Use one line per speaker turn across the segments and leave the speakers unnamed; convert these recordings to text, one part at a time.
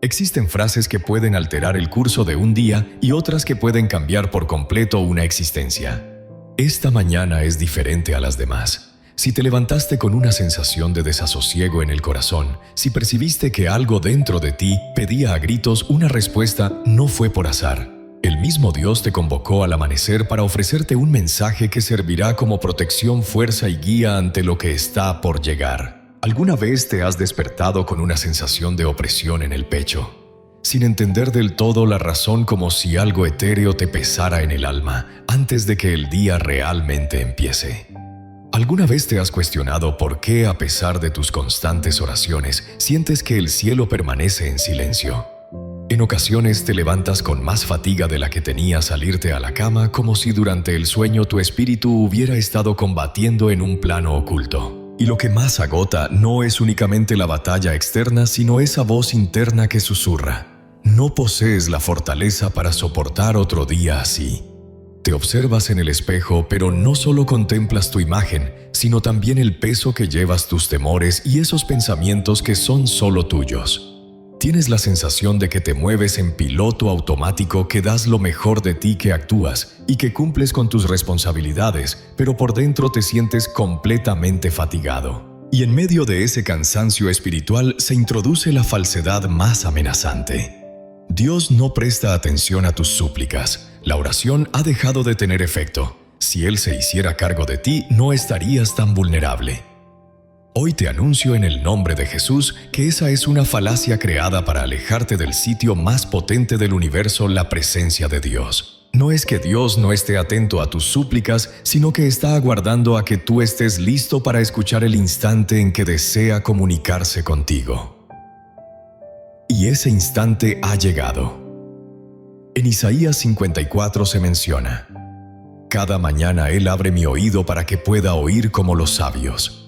Existen frases que pueden alterar el curso de un día y otras que pueden cambiar por completo una existencia. Esta mañana es diferente a las demás. Si te levantaste con una sensación de desasosiego en el corazón, si percibiste que algo dentro de ti pedía a gritos una respuesta, no fue por azar. El mismo Dios te convocó al amanecer para ofrecerte un mensaje que servirá como protección, fuerza y guía ante lo que está por llegar. ¿Alguna vez te has despertado con una sensación de opresión en el pecho? Sin entender del todo la razón, como si algo etéreo te pesara en el alma antes de que el día realmente empiece. ¿Alguna vez te has cuestionado por qué, a pesar de tus constantes oraciones, sientes que el cielo permanece en silencio? En ocasiones te levantas con más fatiga de la que tenías al irte a la cama, como si durante el sueño tu espíritu hubiera estado combatiendo en un plano oculto. Y lo que más agota no es únicamente la batalla externa, sino esa voz interna que susurra: no posees la fortaleza para soportar otro día así. Te observas en el espejo, pero no solo contemplas tu imagen, sino también el peso que llevas, tus temores y esos pensamientos que son solo tuyos. Tienes la sensación de que te mueves en piloto automático, que das lo mejor de ti, que actúas y que cumples con tus responsabilidades, pero por dentro te sientes completamente fatigado. Y en medio de ese cansancio espiritual se introduce la falsedad más amenazante. Dios no presta atención a tus súplicas. La oración ha dejado de tener efecto. Si Él se hiciera cargo de ti, no estarías tan vulnerable. Hoy te anuncio en el nombre de Jesús que esa es una falacia creada para alejarte del sitio más potente del universo, la presencia de Dios. No es que Dios no esté atento a tus súplicas, sino que está aguardando a que tú estés listo para escuchar el instante en que desea comunicarse contigo. Y ese instante ha llegado. En Isaías 54 se menciona: cada mañana Él abre mi oído para que pueda oír como los sabios.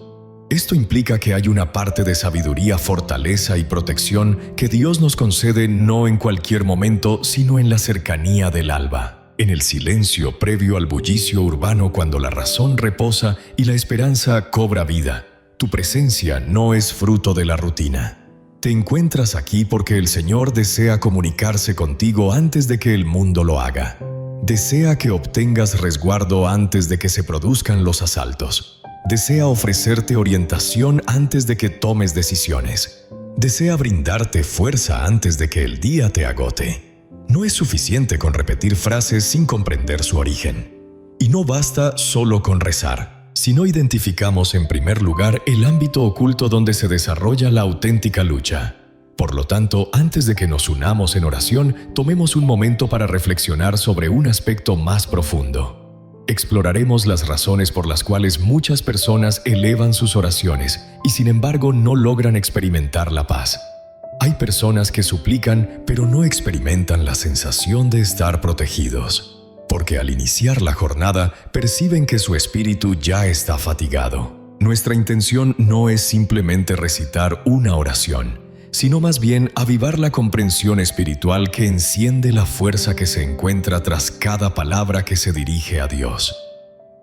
Esto implica que hay una parte de sabiduría, fortaleza y protección que Dios nos concede no en cualquier momento, sino en la cercanía del alba, en el silencio previo al bullicio urbano, cuando la razón reposa y la esperanza cobra vida. Tu presencia no es fruto de la rutina. Te encuentras aquí porque el Señor desea comunicarse contigo antes de que el mundo lo haga. Desea que obtengas resguardo antes de que se produzcan los asaltos. Desea ofrecerte orientación antes de que tomes decisiones. Desea brindarte fuerza antes de que el día te agote. No es suficiente con repetir frases sin comprender su origen. Y no basta solo con rezar, si no identificamos en primer lugar el ámbito oculto donde se desarrolla la auténtica lucha. Por lo tanto, antes de que nos unamos en oración, tomemos un momento para reflexionar sobre un aspecto más profundo. Exploraremos las razones por las cuales muchas personas elevan sus oraciones y sin embargo no logran experimentar la paz. Hay personas que suplican pero no experimentan la sensación de estar protegidos, porque al iniciar la jornada perciben que su espíritu ya está fatigado. Nuestra intención no es simplemente recitar una oración, sino más bien avivar la comprensión espiritual que enciende la fuerza que se encuentra tras cada palabra que se dirige a Dios.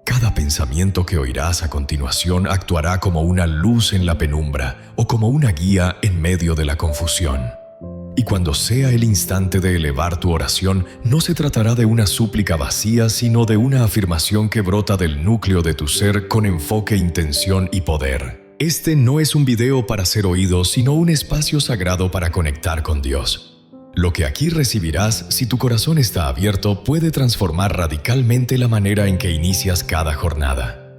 Cada pensamiento que oirás a continuación actuará como una luz en la penumbra o como una guía en medio de la confusión. Y cuando sea el instante de elevar tu oración, no se tratará de una súplica vacía, sino de una afirmación que brota del núcleo de tu ser con enfoque, intención y poder. Este no es un video para ser oído, sino un espacio sagrado para conectar con Dios. Lo que aquí recibirás, si tu corazón está abierto, puede transformar radicalmente la manera en que inicias cada jornada.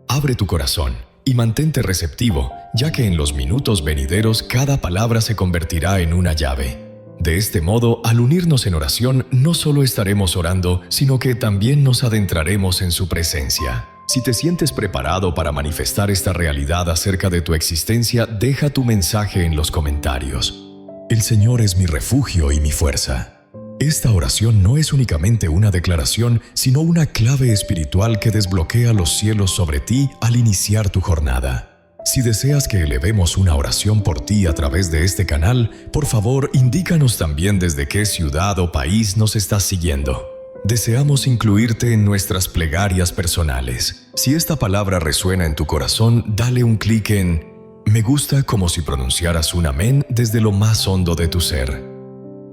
Abre tu corazón y mantente receptivo, ya que en los minutos venideros cada palabra se convertirá en una llave. De este modo, al unirnos en oración, no solo estaremos orando, sino que también nos adentraremos en su presencia. Si te sientes preparado para manifestar esta realidad acerca de tu existencia, deja tu mensaje en los comentarios. El Señor es mi refugio y mi fuerza. Esta oración no es únicamente una declaración, sino una clave espiritual que desbloquea los cielos sobre ti al iniciar tu jornada. Si deseas que elevemos una oración por ti a través de este canal, por favor, indícanos también desde qué ciudad o país nos estás siguiendo. Deseamos incluirte en nuestras plegarias personales. Si esta palabra resuena en tu corazón, dale un clic en Me gusta como si pronunciaras un amén desde lo más hondo de tu ser.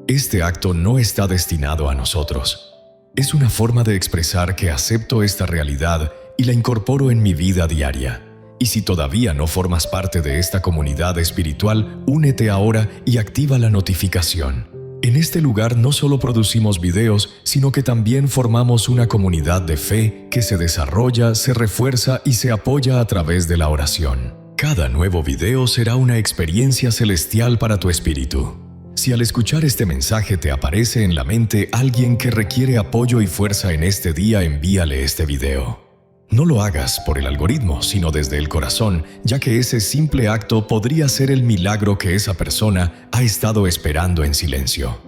Este acto no está destinado a nosotros. Es una forma de expresar que acepto esta realidad y la incorporo en mi vida diaria. Y si todavía no formas parte de esta comunidad espiritual, únete ahora y activa la notificación. En este lugar no solo producimos videos, sino que también formamos una comunidad de fe que se desarrolla, se refuerza y se apoya a través de la oración. Cada nuevo video será una experiencia celestial para tu espíritu. Si al escuchar este mensaje te aparece en la mente alguien que requiere apoyo y fuerza en este día, envíale este video. No lo hagas por el algoritmo, sino desde el corazón, ya que ese simple acto podría ser el milagro que esa persona ha estado esperando en silencio.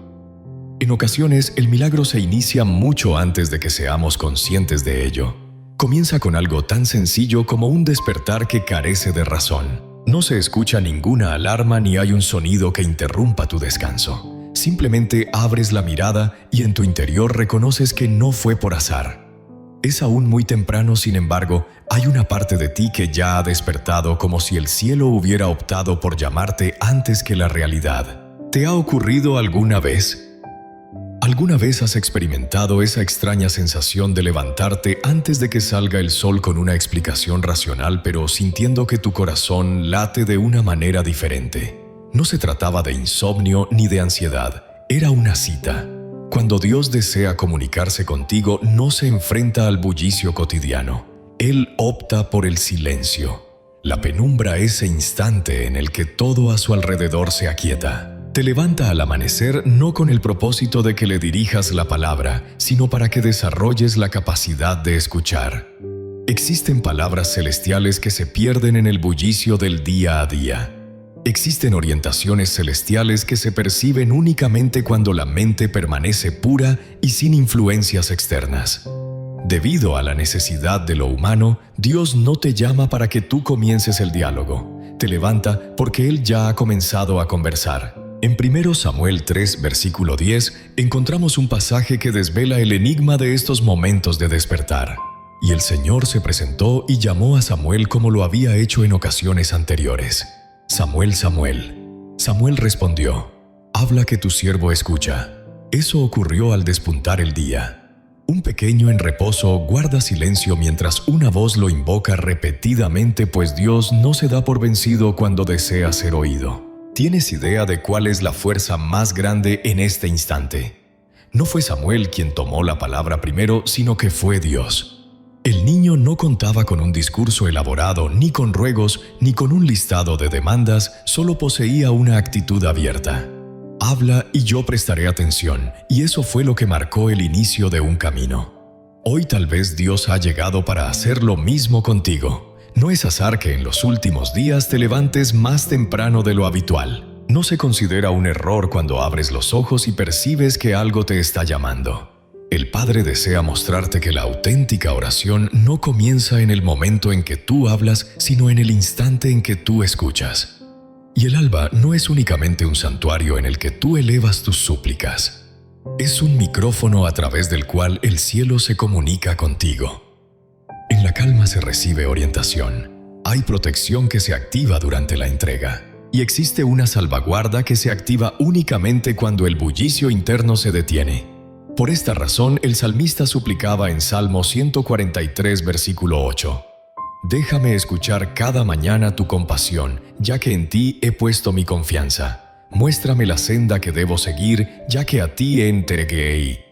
En ocasiones, el milagro se inicia mucho antes de que seamos conscientes de ello. Comienza con algo tan sencillo como un despertar que carece de razón. No se escucha ninguna alarma ni hay un sonido que interrumpa tu descanso. Simplemente abres la mirada y en tu interior reconoces que no fue por azar. Es aún muy temprano, sin embargo, hay una parte de ti que ya ha despertado como si el cielo hubiera optado por llamarte antes que la realidad. ¿Te ha ocurrido alguna vez? ¿Alguna vez has experimentado esa extraña sensación de levantarte antes de que salga el sol con una explicación racional, pero sintiendo que tu corazón late de una manera diferente? No se trataba de insomnio ni de ansiedad, era una cita. Cuando Dios desea comunicarse contigo, no se enfrenta al bullicio cotidiano. Él opta por el silencio. La penumbra, ese instante en el que todo a su alrededor se aquieta. Te levanta al amanecer no con el propósito de que le dirijas la palabra, sino para que desarrolles la capacidad de escuchar. Existen palabras celestiales que se pierden en el bullicio del día a día. Existen orientaciones celestiales que se perciben únicamente cuando la mente permanece pura y sin influencias externas. Debido a la necesidad de lo humano, Dios no te llama para que tú comiences el diálogo. Te levanta porque Él ya ha comenzado a conversar. En 1 Samuel 3, versículo 10, encontramos un pasaje que desvela el enigma de estos momentos de despertar. Y el Señor se presentó y llamó a Samuel como lo había hecho en ocasiones anteriores. Samuel, Samuel. Samuel respondió: habla que tu siervo escucha. Eso ocurrió al despuntar el día. Un pequeño en reposo guarda silencio mientras una voz lo invoca repetidamente, pues Dios no se da por vencido cuando desea ser oído. ¿Tienes idea de cuál es la fuerza más grande en este instante? No fue Samuel quien tomó la palabra primero, sino que fue Dios. El niño no contaba con un discurso elaborado, ni con ruegos, ni con un listado de demandas, solo poseía una actitud abierta. Habla y yo prestaré atención, y eso fue lo que marcó el inicio de un camino. Hoy tal vez Dios ha llegado para hacer lo mismo contigo. No es azar que en los últimos días te levantes más temprano de lo habitual. No se considera un error cuando abres los ojos y percibes que algo te está llamando. El Padre desea mostrarte que la auténtica oración no comienza en el momento en que tú hablas, sino en el instante en que tú escuchas. Y el alba no es únicamente un santuario en el que tú elevas tus súplicas. Es un micrófono a través del cual el cielo se comunica contigo. En la calma se recibe orientación. Hay protección que se activa durante la entrega. Y existe una salvaguarda que se activa únicamente cuando el bullicio interno se detiene. Por esta razón, el salmista suplicaba en Salmo 143, versículo 8. Déjame escuchar cada mañana tu compasión, ya que en ti he puesto mi confianza. Muéstrame la senda que debo seguir, ya que a ti He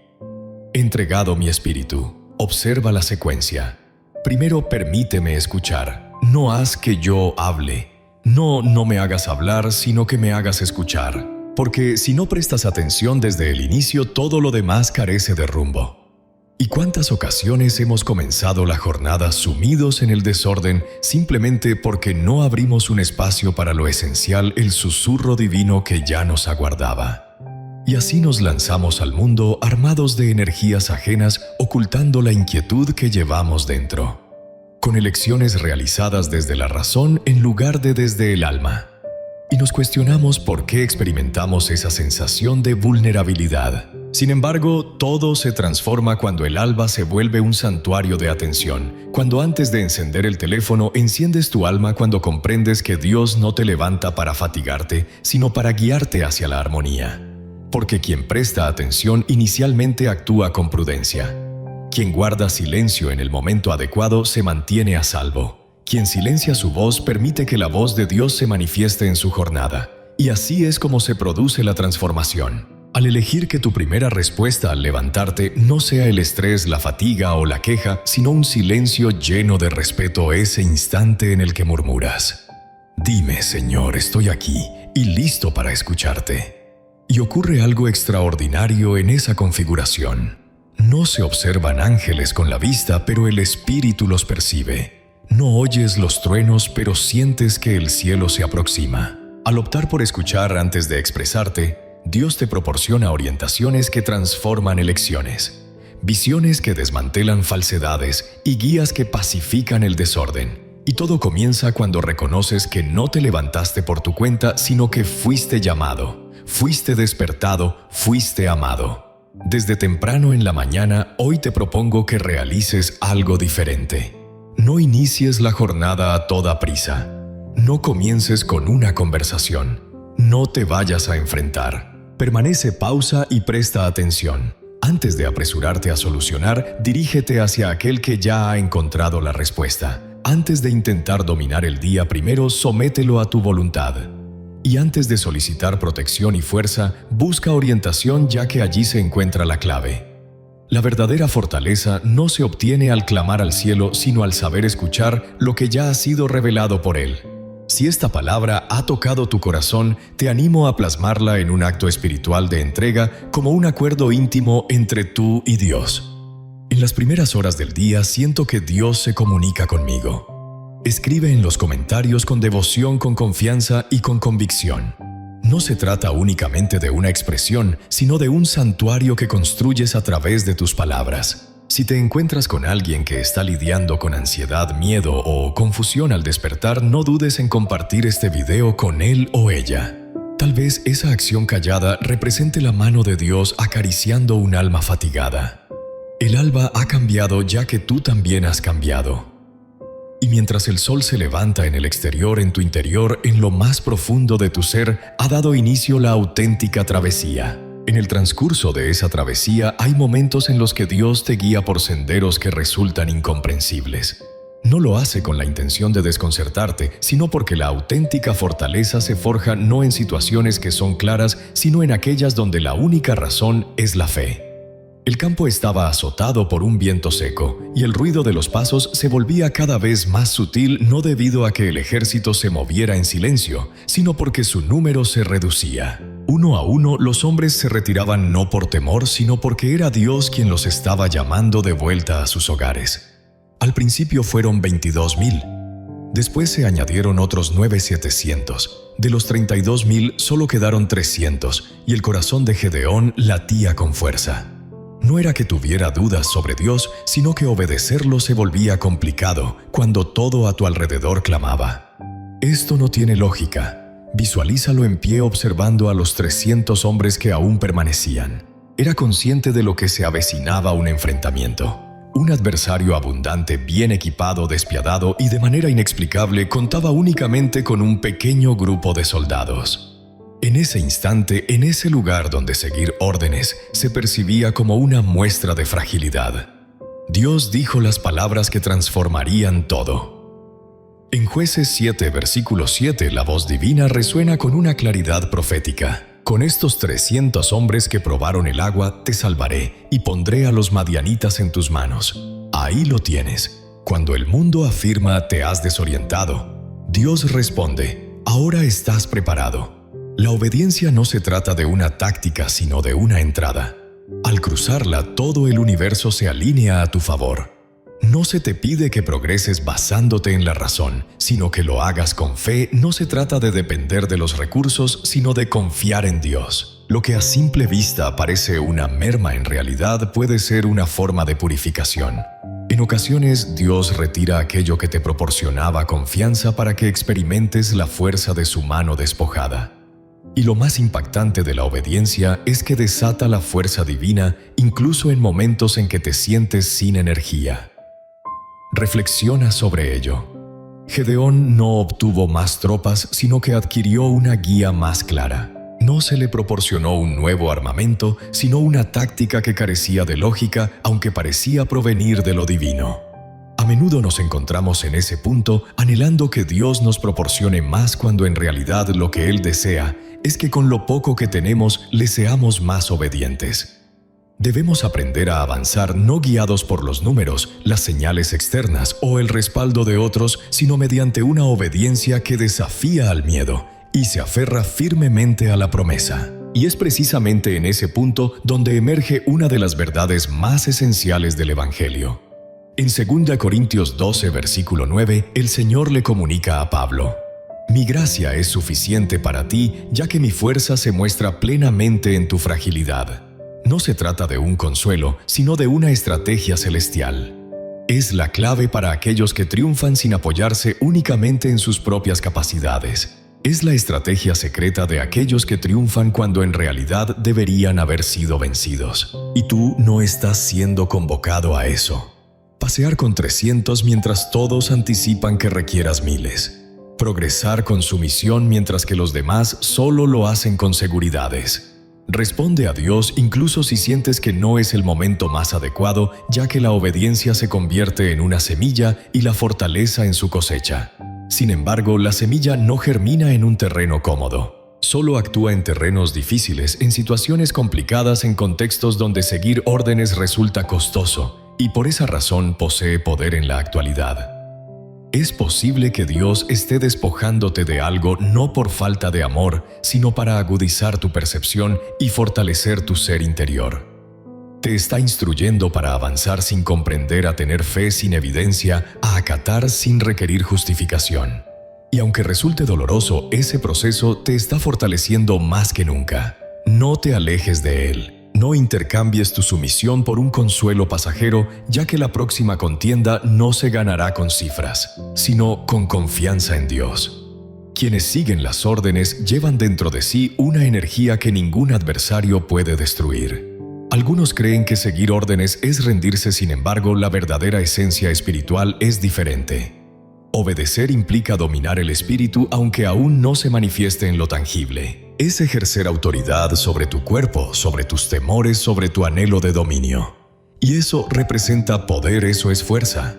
entregado mi espíritu. Observa la secuencia. Primero permíteme escuchar. No haz que yo hable. No me hagas hablar, sino que me hagas escuchar. Porque si no prestas atención desde el inicio, todo lo demás carece de rumbo. ¿Y cuántas ocasiones hemos comenzado la jornada sumidos en el desorden simplemente porque no abrimos un espacio para lo esencial, el susurro divino que ya nos aguardaba? Y así nos lanzamos al mundo armados de energías ajenas, ocultando la inquietud que llevamos dentro. Con elecciones realizadas desde la razón en lugar de desde el alma. Y nos cuestionamos por qué experimentamos esa sensación de vulnerabilidad. Sin embargo, todo se transforma cuando el alba se vuelve un santuario de atención, cuando antes de encender el teléfono enciendes tu alma cuando comprendes que Dios no te levanta para fatigarte, sino para guiarte hacia la armonía. Porque quien presta atención inicialmente actúa con prudencia. Quien guarda silencio en el momento adecuado se mantiene a salvo. Quien silencia su voz permite que la voz de Dios se manifieste en su jornada. Y así es como se produce la transformación. Al elegir que tu primera respuesta al levantarte no sea el estrés, la fatiga o la queja, sino un silencio lleno de respeto ese instante en el que murmuras: «Dime, Señor, estoy aquí y listo para escucharte». Y ocurre algo extraordinario en esa configuración. No se observan ángeles con la vista, pero el Espíritu los percibe. No oyes los truenos, pero sientes que el cielo se aproxima. Al optar por escuchar antes de expresarte, Dios te proporciona orientaciones que transforman elecciones, visiones que desmantelan falsedades y guías que pacifican el desorden. Y todo comienza cuando reconoces que no te levantaste por tu cuenta, sino que fuiste llamado, fuiste despertado, fuiste amado. Desde temprano en la mañana, hoy te propongo que realices algo diferente. No inicies la jornada a toda prisa. No comiences con una conversación. No te vayas a enfrentar. Permanece pausa y presta atención. Antes de apresurarte a solucionar, dirígete hacia aquel que ya ha encontrado la respuesta. Antes de intentar dominar el día, primero somételo a tu voluntad. Y antes de solicitar protección y fuerza, busca orientación, ya que allí se encuentra la clave. La verdadera fortaleza no se obtiene al clamar al cielo, sino al saber escuchar lo que ya ha sido revelado por él. Si esta palabra ha tocado tu corazón, te animo a plasmarla en un acto espiritual de entrega como un acuerdo íntimo entre tú y Dios. En las primeras horas del día siento que Dios se comunica conmigo. Escribe en los comentarios con devoción, con confianza y con convicción. No se trata únicamente de una expresión, sino de un santuario que construyes a través de tus palabras. Si te encuentras con alguien que está lidiando con ansiedad, miedo o confusión al despertar, no dudes en compartir este video con él o ella. Tal vez esa acción callada represente la mano de Dios acariciando un alma fatigada. El alba ha cambiado, ya que tú también has cambiado. Y mientras el sol se levanta en el exterior, en tu interior, en lo más profundo de tu ser, ha dado inicio la auténtica travesía. En el transcurso de esa travesía hay momentos en los que Dios te guía por senderos que resultan incomprensibles. No lo hace con la intención de desconcertarte, sino porque la auténtica fortaleza se forja no en situaciones que son claras, sino en aquellas donde la única razón es la fe. El campo estaba azotado por un viento seco, y el ruido de los pasos se volvía cada vez más sutil, no debido a que el ejército se moviera en silencio, sino porque su número se reducía. Uno a uno, los hombres se retiraban no por temor, sino porque era Dios quien los estaba llamando de vuelta a sus hogares. Al principio fueron 22,000. Después se añadieron otros 9,700. De los 32,000 solo quedaron 300, y el corazón de Gedeón latía con fuerza. No era que tuviera dudas sobre Dios, sino que obedecerlo se volvía complicado cuando todo a tu alrededor clamaba. Esto no tiene lógica. Visualízalo en pie observando a los 300 hombres que aún permanecían. Era consciente de lo que se avecinaba un enfrentamiento. Un adversario abundante, bien equipado, despiadado y de manera inexplicable contaba únicamente con un pequeño grupo de soldados. En ese instante, en ese lugar donde seguir órdenes se percibía como una muestra de fragilidad. Dios dijo las palabras que transformarían todo. En Jueces 7, versículo 7, la voz divina resuena con una claridad profética. Con estos 300 hombres que probaron el agua, te salvaré y pondré a los madianitas en tus manos. Ahí lo tienes. Cuando el mundo afirma te has desorientado, Dios responde, ahora estás preparado. La obediencia no se trata de una táctica, sino de una entrada. Al cruzarla, todo el universo se alinea a tu favor. No se te pide que progreses basándote en la razón, sino que lo hagas con fe. No se trata de depender de los recursos, sino de confiar en Dios. Lo que a simple vista parece una merma, en realidad puede ser una forma de purificación. En ocasiones, Dios retira aquello que te proporcionaba confianza para que experimentes la fuerza de su mano despojada. Y lo más impactante de la obediencia es que desata la fuerza divina incluso en momentos en que te sientes sin energía. Reflexiona sobre ello. Gedeón no obtuvo más tropas, sino que adquirió una guía más clara. No se le proporcionó un nuevo armamento, sino una táctica que carecía de lógica, aunque parecía provenir de lo divino. A menudo nos encontramos en ese punto, anhelando que Dios nos proporcione más cuando en realidad lo que Él desea es que con lo poco que tenemos le seamos más obedientes. Debemos aprender a avanzar no guiados por los números, las señales externas o el respaldo de otros, sino mediante una obediencia que desafía al miedo y se aferra firmemente a la promesa. Y es precisamente en ese punto donde emerge una de las verdades más esenciales del Evangelio. En 2 Corintios 12, versículo 9, el Señor le comunica a Pablo: «Mi gracia es suficiente para ti, ya que mi fuerza se muestra plenamente en tu fragilidad». No se trata de un consuelo, sino de una estrategia celestial. Es la clave para aquellos que triunfan sin apoyarse únicamente en sus propias capacidades. Es la estrategia secreta de aquellos que triunfan cuando en realidad deberían haber sido vencidos. Y tú no estás siendo convocado a eso. Pasear con 300 mientras todos anticipan que requieras miles. Progresar con sumisión mientras que los demás solo lo hacen con seguridades. Responde a Dios incluso si sientes que no es el momento más adecuado, ya que la obediencia se convierte en una semilla y la fortaleza en su cosecha. Sin embargo, la semilla no germina en un terreno cómodo. Solo actúa en terrenos difíciles, en situaciones complicadas, en contextos donde seguir órdenes resulta costoso, y por esa razón posee poder en la actualidad. Es posible que Dios esté despojándote de algo no por falta de amor, sino para agudizar tu percepción y fortalecer tu ser interior. Te está instruyendo para avanzar sin comprender, a tener fe sin evidencia, a acatar sin requerir justificación. Y aunque resulte doloroso, ese proceso te está fortaleciendo más que nunca. No te alejes de él. No intercambies tu sumisión por un consuelo pasajero, ya que la próxima contienda no se ganará con cifras, sino con confianza en Dios. Quienes siguen las órdenes llevan dentro de sí una energía que ningún adversario puede destruir. Algunos creen que seguir órdenes es rendirse, sin embargo, la verdadera esencia espiritual es diferente. Obedecer implica dominar el espíritu aunque aún no se manifieste en lo tangible. Es ejercer autoridad sobre tu cuerpo, sobre tus temores, sobre tu anhelo de dominio. Y eso representa poder, eso es fuerza.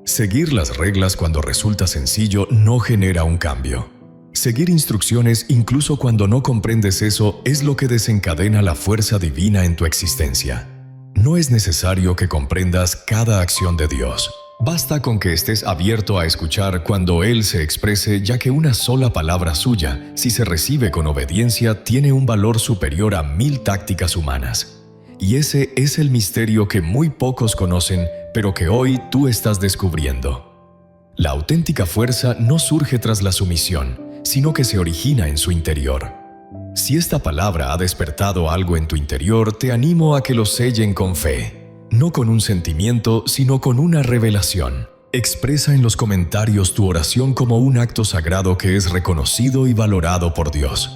Seguir las reglas cuando resulta sencillo no genera un cambio. Seguir instrucciones incluso cuando no comprendes eso es lo que desencadena la fuerza divina en tu existencia. No es necesario que comprendas cada acción de Dios. Basta con que estés abierto a escuchar cuando Él se exprese, ya que una sola palabra suya, si se recibe con obediencia, tiene un valor superior a 1000 tácticas humanas. Y ese es el misterio que muy pocos conocen, pero que hoy tú estás descubriendo. La auténtica fuerza no surge tras la sumisión, sino que se origina en su interior. Si esta palabra ha despertado algo en tu interior, te animo a que lo sellen con fe. No con un sentimiento, sino con una revelación. Expresa en los comentarios tu oración como un acto sagrado que es reconocido y valorado por Dios.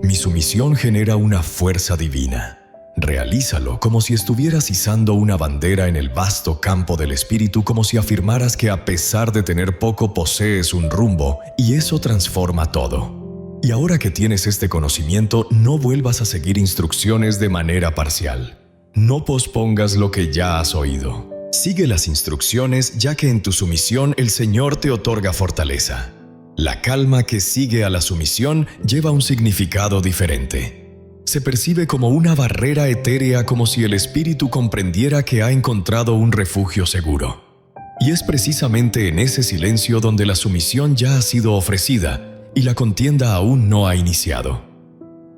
Mi sumisión genera una fuerza divina. Realízalo como si estuvieras izando una bandera en el vasto campo del espíritu, como si afirmaras que a pesar de tener poco posees un rumbo, y eso transforma todo. Y ahora que tienes este conocimiento, no vuelvas a seguir instrucciones de manera parcial. No pospongas lo que ya has oído. Sigue las instrucciones, ya que en tu sumisión el Señor te otorga fortaleza. La calma que sigue a la sumisión lleva un significado diferente. Se percibe como una barrera etérea, como si el espíritu comprendiera que ha encontrado un refugio seguro. Y es precisamente en ese silencio donde la sumisión ya ha sido ofrecida y la contienda aún no ha iniciado.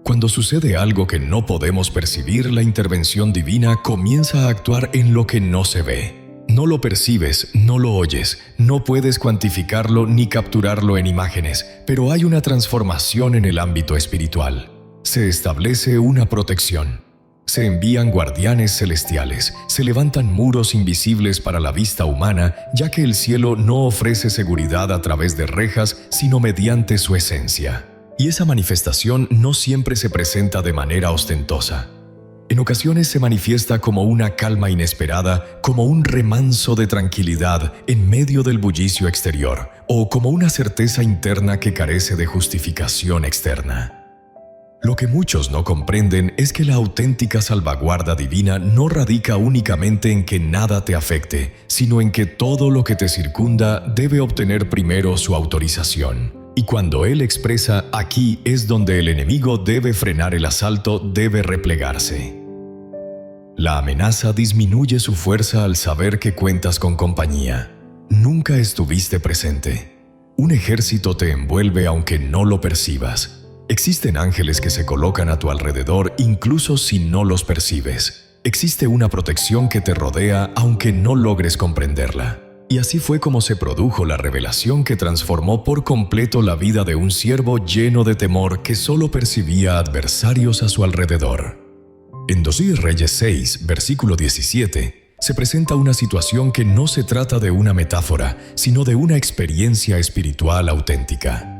Cuando sucede algo que no podemos percibir, la intervención divina comienza a actuar en lo que no se ve. No lo percibes, no lo oyes, no puedes cuantificarlo ni capturarlo en imágenes, pero hay una transformación en el ámbito espiritual. Se establece una protección. Se envían guardianes celestiales, se levantan muros invisibles para la vista humana, ya que el cielo no ofrece seguridad a través de rejas, sino mediante su esencia. Y esa manifestación no siempre se presenta de manera ostentosa. En ocasiones se manifiesta como una calma inesperada, como un remanso de tranquilidad en medio del bullicio exterior, o como una certeza interna que carece de justificación externa. Lo que muchos no comprenden es que la auténtica salvaguarda divina no radica únicamente en que nada te afecte, sino en que todo lo que te circunda debe obtener primero su autorización. Y cuando Él expresa "aquí es donde el enemigo debe frenar el asalto, debe replegarse", la amenaza disminuye su fuerza al saber que cuentas con compañía. Nunca estuviste presente. Un ejército te envuelve aunque no lo percibas. Existen ángeles que se colocan a tu alrededor incluso si no los percibes. Existe una protección que te rodea aunque no logres comprenderla. Y así fue como se produjo la revelación que transformó por completo la vida de un siervo lleno de temor que solo percibía adversarios a su alrededor. En 2 Reyes 6, versículo 17, se presenta una situación que no se trata de una metáfora, sino de una experiencia espiritual auténtica.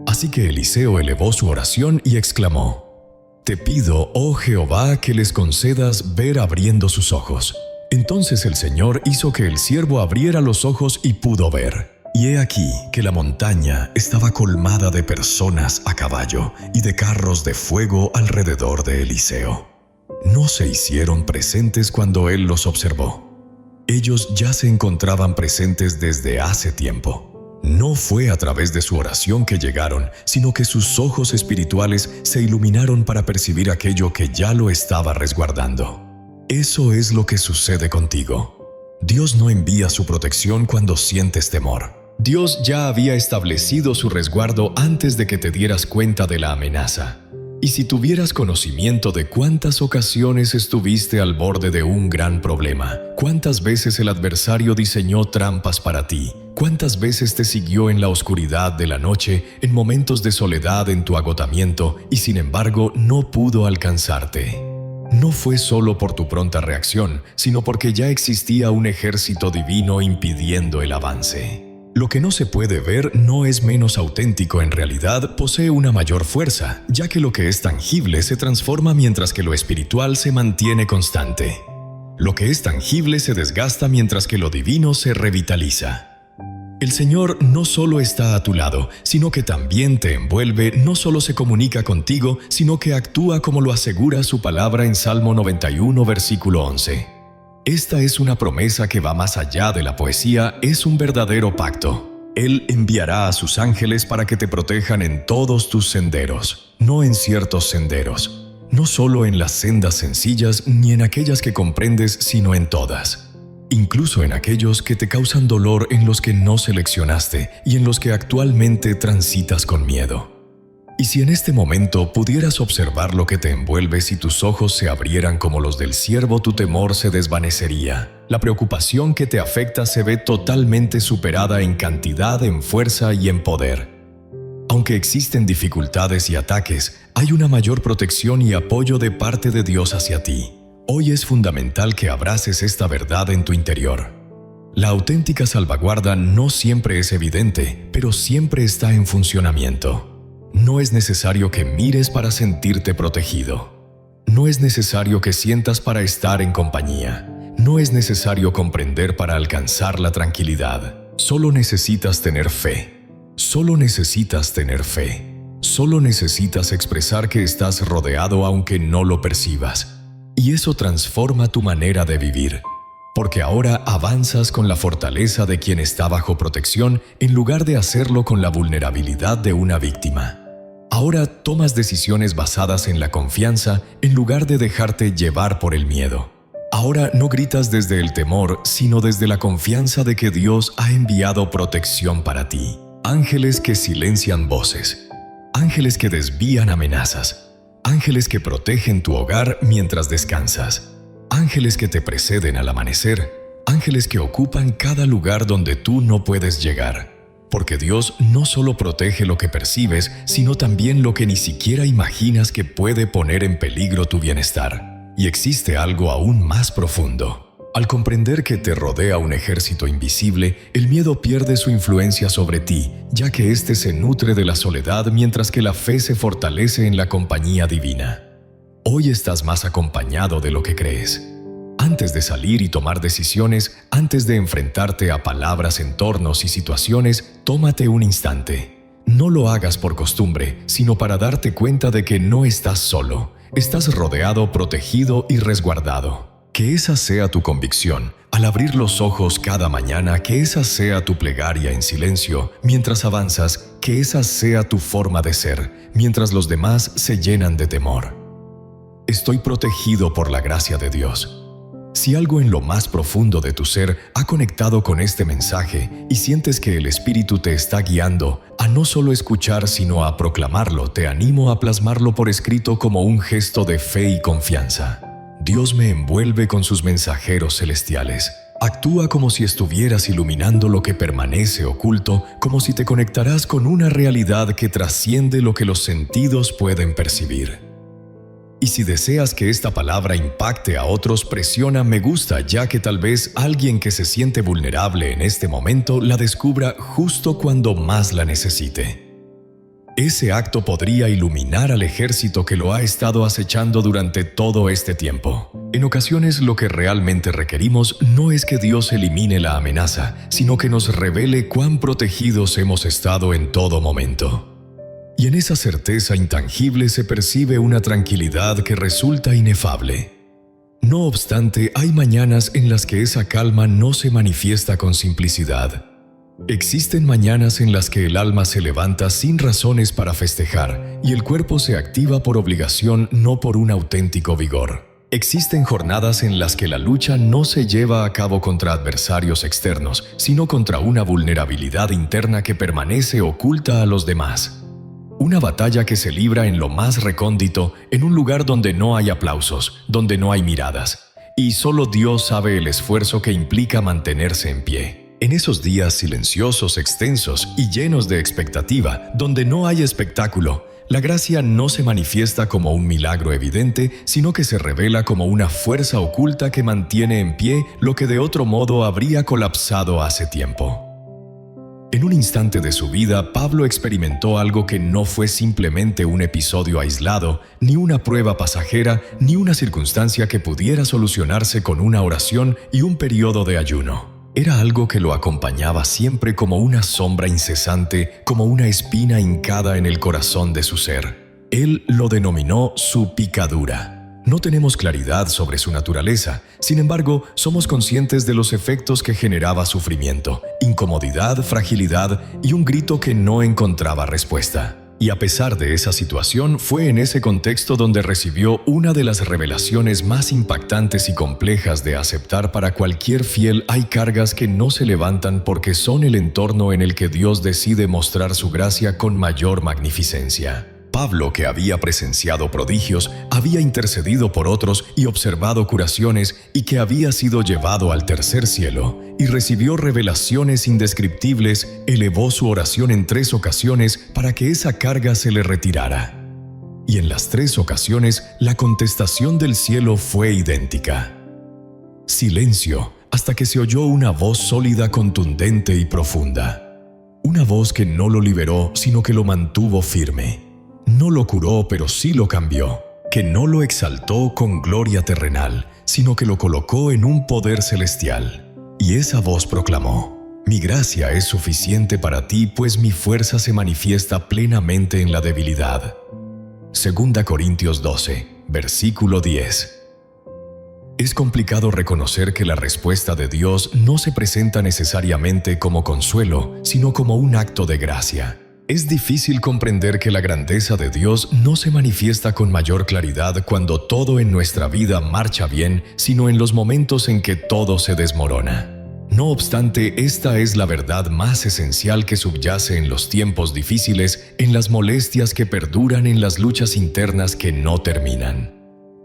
Así que Eliseo elevó su oración y exclamó: «Te pido, oh Jehová, que les concedas ver abriendo sus ojos». Entonces el Señor hizo que el siervo abriera los ojos y pudo ver. Y he aquí que la montaña estaba colmada de personas a caballo y de carros de fuego alrededor de Eliseo. No se hicieron presentes cuando él los observó. Ellos ya se encontraban presentes desde hace tiempo. No fue a través de su oración que llegaron, sino que sus ojos espirituales se iluminaron para percibir aquello que ya lo estaba resguardando. Eso es lo que sucede contigo. Dios no envía su protección cuando sientes temor. Dios ya había establecido su resguardo antes de que te dieras cuenta de la amenaza. Y si tuvieras conocimiento de cuántas ocasiones estuviste al borde de un gran problema, cuántas veces el adversario diseñó trampas para ti, cuántas veces te siguió en la oscuridad de la noche, en momentos de soledad en tu agotamiento, y sin embargo no pudo alcanzarte. No fue solo por tu pronta reacción, sino porque ya existía un ejército divino impidiendo el avance. Lo que no se puede ver no es menos auténtico, en realidad posee una mayor fuerza, ya que lo que es tangible se transforma mientras que lo espiritual se mantiene constante. Lo que es tangible se desgasta mientras que lo divino se revitaliza. El Señor no solo está a tu lado, sino que también te envuelve, no solo se comunica contigo, sino que actúa como lo asegura su palabra en Salmo 91, versículo 11. Esta es una promesa que va más allá de la poesía, es un verdadero pacto. Él enviará a sus ángeles para que te protejan en todos tus senderos, no en ciertos senderos, no solo en las sendas sencillas ni en aquellas que comprendes, sino en todas. Incluso en aquellos que te causan dolor, en los que no seleccionaste y en los que actualmente transitas con miedo. Y si en este momento pudieras observar lo que te envuelve, si tus ojos se abrieran como los del siervo, tu temor se desvanecería. La preocupación que te afecta se ve totalmente superada en cantidad, en fuerza y en poder. Aunque existen dificultades y ataques, hay una mayor protección y apoyo de parte de Dios hacia ti. Hoy es fundamental que abraces esta verdad en tu interior. La auténtica salvaguarda no siempre es evidente, pero siempre está en funcionamiento. No es necesario que mires para sentirte protegido. No es necesario que sientas para estar en compañía. No es necesario comprender para alcanzar la tranquilidad. Solo necesitas tener fe. Solo necesitas tener fe. Solo necesitas expresar que estás rodeado aunque no lo percibas. Y eso transforma tu manera de vivir. Porque ahora avanzas con la fortaleza de quien está bajo protección en lugar de hacerlo con la vulnerabilidad de una víctima. Ahora tomas decisiones basadas en la confianza en lugar de dejarte llevar por el miedo. Ahora no gritas desde el temor, sino desde la confianza de que Dios ha enviado protección para ti. Ángeles que silencian voces. Ángeles que desvían amenazas. Ángeles que protegen tu hogar mientras descansas. Ángeles que te preceden al amanecer. Ángeles que ocupan cada lugar donde tú no puedes llegar. Porque Dios no solo protege lo que percibes, sino también lo que ni siquiera imaginas que puede poner en peligro tu bienestar. Y existe algo aún más profundo. Al comprender que te rodea un ejército invisible, el miedo pierde su influencia sobre ti, ya que éste se nutre de la soledad mientras que la fe se fortalece en la compañía divina. Hoy estás más acompañado de lo que crees. Antes de salir y tomar decisiones, antes de enfrentarte a palabras, entornos y situaciones, tómate un instante. No lo hagas por costumbre, sino para darte cuenta de que no estás solo. Estás rodeado, protegido y resguardado. Que esa sea tu convicción. Al abrir los ojos cada mañana, que esa sea tu plegaria en silencio. Mientras avanzas, que esa sea tu forma de ser, mientras los demás se llenan de temor. Estoy protegido por la gracia de Dios. Si algo en lo más profundo de tu ser ha conectado con este mensaje y sientes que el Espíritu te está guiando a no solo escuchar sino a proclamarlo, te animo a plasmarlo por escrito como un gesto de fe y confianza. Dios me envuelve con sus mensajeros celestiales. Actúa como si estuvieras iluminando lo que permanece oculto, como si te conectarás con una realidad que trasciende lo que los sentidos pueden percibir. Y si deseas que esta palabra impacte a otros, presiona me gusta, ya que tal vez alguien que se siente vulnerable en este momento la descubra justo cuando más la necesite. Ese acto podría iluminar al ejército que lo ha estado acechando durante todo este tiempo. En ocasiones lo que realmente requerimos no es que Dios elimine la amenaza, sino que nos revele cuán protegidos hemos estado en todo momento. Y en esa certeza intangible se percibe una tranquilidad que resulta inefable. No obstante, hay mañanas en las que esa calma no se manifiesta con simplicidad. Existen mañanas en las que el alma se levanta sin razones para festejar y el cuerpo se activa por obligación, no por un auténtico vigor. Existen jornadas en las que la lucha no se lleva a cabo contra adversarios externos, sino contra una vulnerabilidad interna que permanece oculta a los demás. Una batalla que se libra en lo más recóndito, en un lugar donde no hay aplausos, donde no hay miradas. Y solo Dios sabe el esfuerzo que implica mantenerse en pie. En esos días silenciosos, extensos y llenos de expectativa, donde no hay espectáculo, la gracia no se manifiesta como un milagro evidente, sino que se revela como una fuerza oculta que mantiene en pie lo que de otro modo habría colapsado hace tiempo. En un instante de su vida, Pablo experimentó algo que no fue simplemente un episodio aislado, ni una prueba pasajera, ni una circunstancia que pudiera solucionarse con una oración y un periodo de ayuno. Era algo que lo acompañaba siempre como una sombra incesante, como una espina hincada en el corazón de su ser. Él lo denominó su picadura. No tenemos claridad sobre su naturaleza, sin embargo, somos conscientes de los efectos que generaba sufrimiento, incomodidad, fragilidad y un grito que no encontraba respuesta. Y a pesar de esa situación, fue en ese contexto donde recibió una de las revelaciones más impactantes y complejas de aceptar para cualquier fiel. Hay cargas que no se levantan porque son el entorno en el que Dios decide mostrar su gracia con mayor magnificencia. Pablo, que había presenciado prodigios, había intercedido por otros y observado curaciones, y que había sido llevado al tercer cielo y recibió revelaciones indescriptibles, elevó su oración en 3 ocasiones para que esa carga se le retirara. Y en las 3 ocasiones, la contestación del cielo fue idéntica. Silencio, hasta que se oyó una voz sólida, contundente y profunda. Una voz que no lo liberó, sino que lo mantuvo firme. No lo curó, pero sí lo cambió, que no lo exaltó con gloria terrenal, sino que lo colocó en un poder celestial. Y esa voz proclamó: «Mi gracia es suficiente para ti, pues mi fuerza se manifiesta plenamente en la debilidad». 2 Corintios 12, versículo 10. Es complicado reconocer que la respuesta de Dios no se presenta necesariamente como consuelo, sino como un acto de gracia. Es difícil comprender que la grandeza de Dios no se manifiesta con mayor claridad cuando todo en nuestra vida marcha bien, sino en los momentos en que todo se desmorona. No obstante, esta es la verdad más esencial que subyace en los tiempos difíciles, en las molestias que perduran, en las luchas internas que no terminan.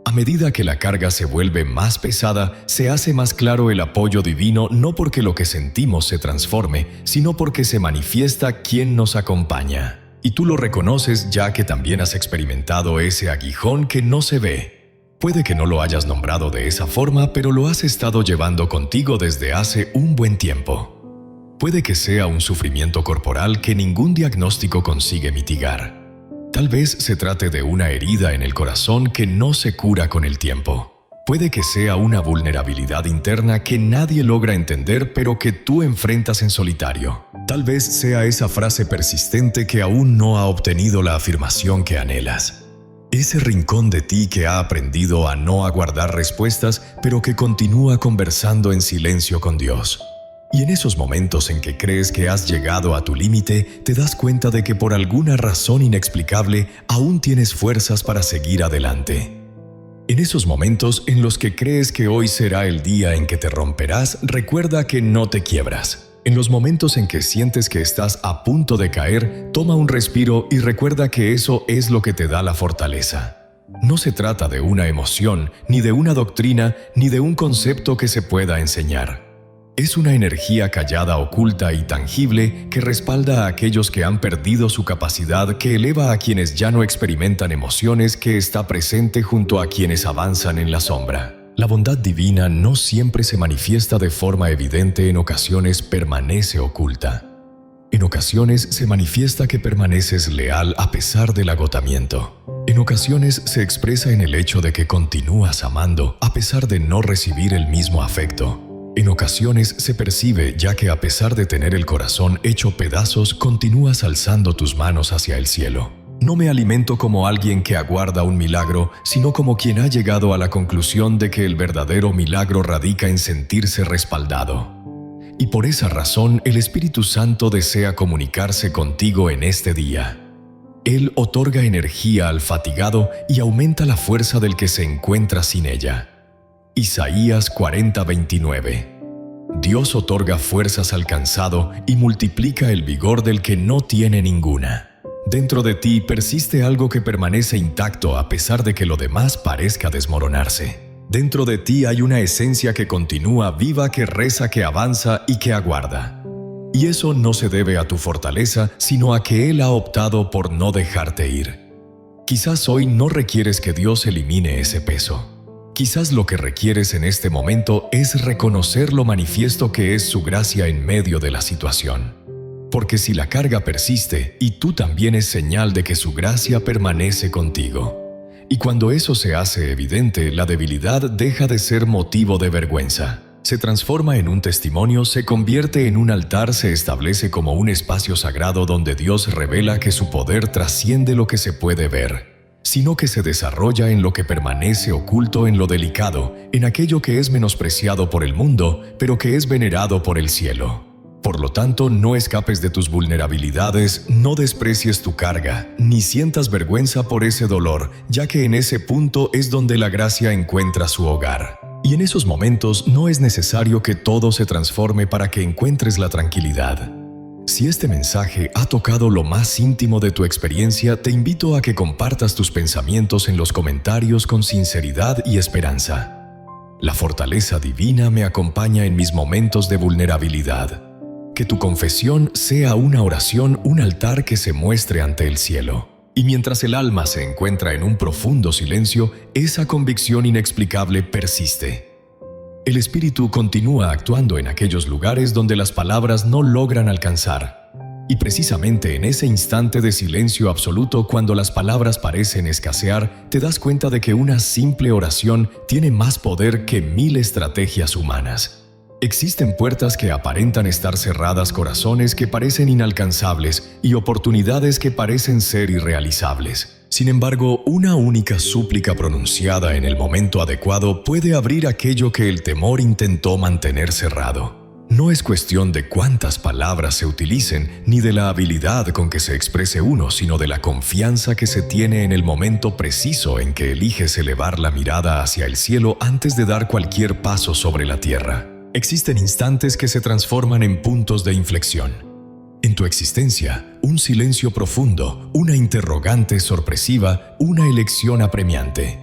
A medida que la carga se vuelve más pesada, se hace más claro el apoyo divino, no porque lo que sentimos se transforme, sino porque se manifiesta quien nos acompaña. Y tú lo reconoces ya que también has experimentado ese aguijón que no se ve. Puede que no lo hayas nombrado de esa forma, pero lo has estado llevando contigo desde hace un buen tiempo. Puede que sea un sufrimiento corporal que ningún diagnóstico consigue mitigar. Tal vez se trate de una herida en el corazón que no se cura con el tiempo. Puede que sea una vulnerabilidad interna que nadie logra entender, pero que tú enfrentas en solitario. Tal vez sea esa frase persistente que aún no ha obtenido la afirmación que anhelas. Ese rincón de ti que ha aprendido a no aguardar respuestas, pero que continúa conversando en silencio con Dios. Y en esos momentos en que crees que has llegado a tu límite, te das cuenta de que por alguna razón inexplicable aún tienes fuerzas para seguir adelante. En esos momentos en los que crees que hoy será el día en que te romperás, recuerda que no te quiebras. En los momentos en que sientes que estás a punto de caer, toma un respiro y recuerda que eso es lo que te da la fortaleza. No se trata de una emoción, ni de una doctrina, ni de un concepto que se pueda enseñar. Es una energía callada, oculta y tangible que respalda a aquellos que han perdido su capacidad, que eleva a quienes ya no experimentan emociones, que está presente junto a quienes avanzan en la sombra. La bondad divina no siempre se manifiesta de forma evidente, en ocasiones permanece oculta. En ocasiones se manifiesta que permaneces leal a pesar del agotamiento. En ocasiones se expresa en el hecho de que continúas amando a pesar de no recibir el mismo afecto. En ocasiones se percibe ya que a pesar de tener el corazón hecho pedazos, continúas alzando tus manos hacia el cielo. No me alimento como alguien que aguarda un milagro, sino como quien ha llegado a la conclusión de que el verdadero milagro radica en sentirse respaldado. Y por esa razón el Espíritu Santo desea comunicarse contigo en este día. Él otorga energía al fatigado y aumenta la fuerza del que se encuentra sin ella. Isaías 40:29. Dios otorga fuerzas al cansado y multiplica el vigor del que no tiene ninguna. Dentro de ti persiste algo que permanece intacto a pesar de que lo demás parezca desmoronarse. Dentro de ti hay una esencia que continúa viva, que reza, que avanza y que aguarda. Y eso no se debe a tu fortaleza, sino a que Él ha optado por no dejarte ir. Quizás hoy no requieres que Dios elimine ese peso. Quizás lo que requieres en este momento es reconocer lo manifiesto que es su gracia en medio de la situación. Porque si la carga persiste, y tú también, es señal de que su gracia permanece contigo. Y cuando eso se hace evidente, la debilidad deja de ser motivo de vergüenza. Se transforma en un testimonio, se convierte en un altar, se establece como un espacio sagrado donde Dios revela que su poder trasciende lo que se puede ver, sino que se desarrolla en lo que permanece oculto, en lo delicado, en aquello que es menospreciado por el mundo, pero que es venerado por el cielo. Por lo tanto, no escapes de tus vulnerabilidades, no desprecies tu carga, ni sientas vergüenza por ese dolor, ya que en ese punto es donde la gracia encuentra su hogar. Y en esos momentos no es necesario que todo se transforme para que encuentres la tranquilidad. Si este mensaje ha tocado lo más íntimo de tu experiencia, te invito a que compartas tus pensamientos en los comentarios con sinceridad y esperanza. La fortaleza divina me acompaña en mis momentos de vulnerabilidad. Que tu confesión sea una oración, un altar que se muestre ante el cielo. Y mientras el alma se encuentra en un profundo silencio, esa convicción inexplicable persiste. El Espíritu continúa actuando en aquellos lugares donde las palabras no logran alcanzar. Y precisamente en ese instante de silencio absoluto, cuando las palabras parecen escasear, te das cuenta de que una simple oración tiene más poder que 1000 estrategias humanas. Existen puertas que aparentan estar cerradas, corazones que parecen inalcanzables y oportunidades que parecen ser irrealizables. Sin embargo, una única súplica pronunciada en el momento adecuado puede abrir aquello que el temor intentó mantener cerrado. No es cuestión de cuántas palabras se utilicen, ni de la habilidad con que se exprese uno, sino de la confianza que se tiene en el momento preciso en que eliges elevar la mirada hacia el cielo antes de dar cualquier paso sobre la tierra. Existen instantes que se transforman en puntos de inflexión. En tu existencia, un silencio profundo, una interrogante sorpresiva, una elección apremiante.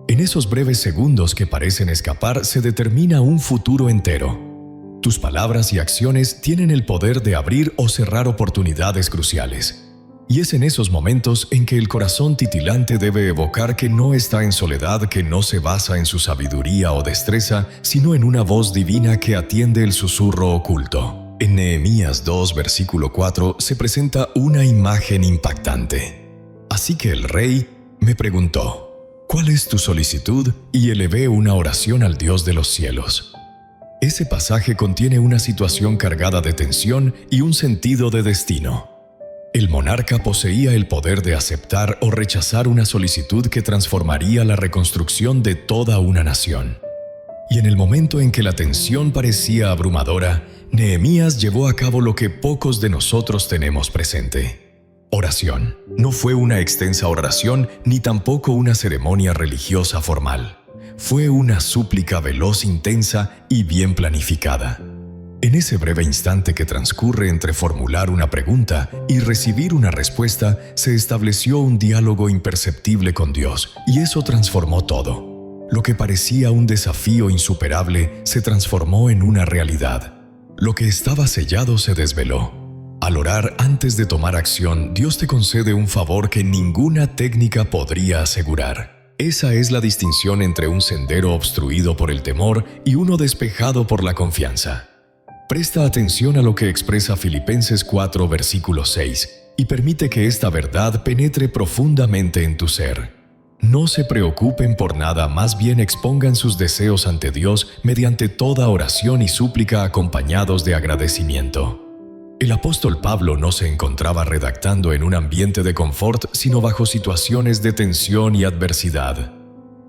En esos breves segundos que parecen escapar se determina un futuro entero. Tus palabras y acciones tienen el poder de abrir o cerrar oportunidades cruciales. Y es en esos momentos en que el corazón titilante debe evocar que no está en soledad, que no se basa en su sabiduría o destreza, sino en una voz divina que atiende el susurro oculto. En Nehemías 2, versículo 4, se presenta una imagen impactante. Así que el rey me preguntó: ¿cuál es tu solicitud? Y elevé una oración al Dios de los cielos. Ese pasaje contiene una situación cargada de tensión y un sentido de destino. El monarca poseía el poder de aceptar o rechazar una solicitud que transformaría la reconstrucción de toda una nación. Y en el momento en que la tensión parecía abrumadora, Nehemías llevó a cabo lo que pocos de nosotros tenemos presente: oración. No fue una extensa oración ni tampoco una ceremonia religiosa formal. Fue una súplica veloz, intensa y bien planificada. En ese breve instante que transcurre entre formular una pregunta y recibir una respuesta, se estableció un diálogo imperceptible con Dios, y eso transformó todo. Lo que parecía un desafío insuperable se transformó en una realidad. Lo que estaba sellado se desveló. Al orar antes de tomar acción, Dios te concede un favor que ninguna técnica podría asegurar. Esa es la distinción entre un sendero obstruido por el temor y uno despejado por la confianza. Presta atención a lo que expresa Filipenses 4, versículo 6, y permite que esta verdad penetre profundamente en tu ser. No se preocupen por nada, más bien expongan sus deseos ante Dios mediante toda oración y súplica acompañados de agradecimiento. El apóstol Pablo no se encontraba redactando en un ambiente de confort, sino bajo situaciones de tensión y adversidad.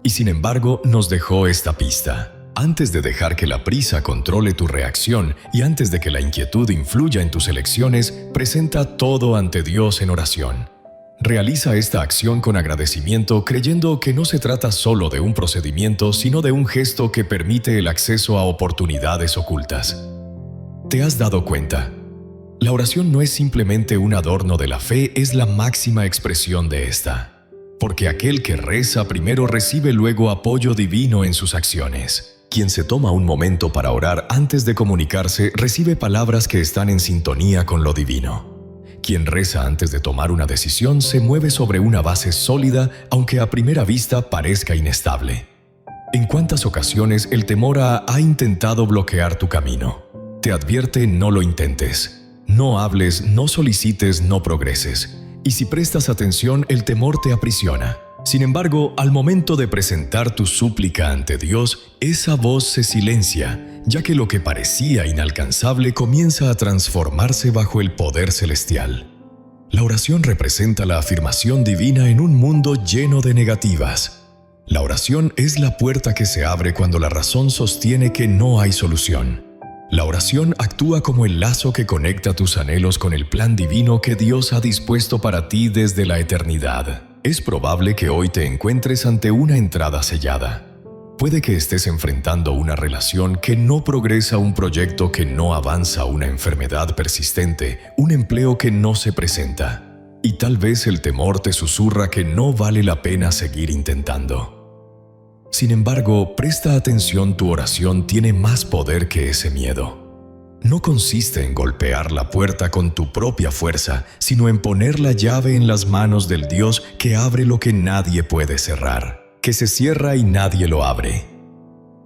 Y sin embargo, nos dejó esta pista. Antes de dejar que la prisa controle tu reacción y antes de que la inquietud influya en tus elecciones, presenta todo ante Dios en oración. Realiza esta acción con agradecimiento, creyendo que no se trata solo de un procedimiento, sino de un gesto que permite el acceso a oportunidades ocultas. ¿Te has dado cuenta? La oración no es simplemente un adorno de la fe, es la máxima expresión de esta. Porque aquel que reza primero recibe luego apoyo divino en sus acciones. Quien se toma un momento para orar antes de comunicarse recibe palabras que están en sintonía con lo divino. Quien reza antes de tomar una decisión se mueve sobre una base sólida, aunque a primera vista parezca inestable. ¿En cuántas ocasiones el temor ha intentado bloquear tu camino? Te advierte: no lo intentes. No hables, no solicites, no progreses. Y si prestas atención, el temor te aprisiona. Sin embargo, al momento de presentar tu súplica ante Dios, esa voz se silencia, ya que lo que parecía inalcanzable comienza a transformarse bajo el poder celestial. La oración representa la afirmación divina en un mundo lleno de negativas. La oración es la puerta que se abre cuando la razón sostiene que no hay solución. La oración actúa como el lazo que conecta tus anhelos con el plan divino que Dios ha dispuesto para ti desde la eternidad. Es probable que hoy te encuentres ante una entrada sellada. Puede que estés enfrentando una relación que no progresa, un proyecto que no avanza, una enfermedad persistente, un empleo que no se presenta. Y tal vez el temor te susurra que no vale la pena seguir intentando. Sin embargo, presta atención, tu oración tiene más poder que ese miedo. No consiste en golpear la puerta con tu propia fuerza, sino en poner la llave en las manos del Dios que abre lo que nadie puede cerrar, que se cierra y nadie lo abre.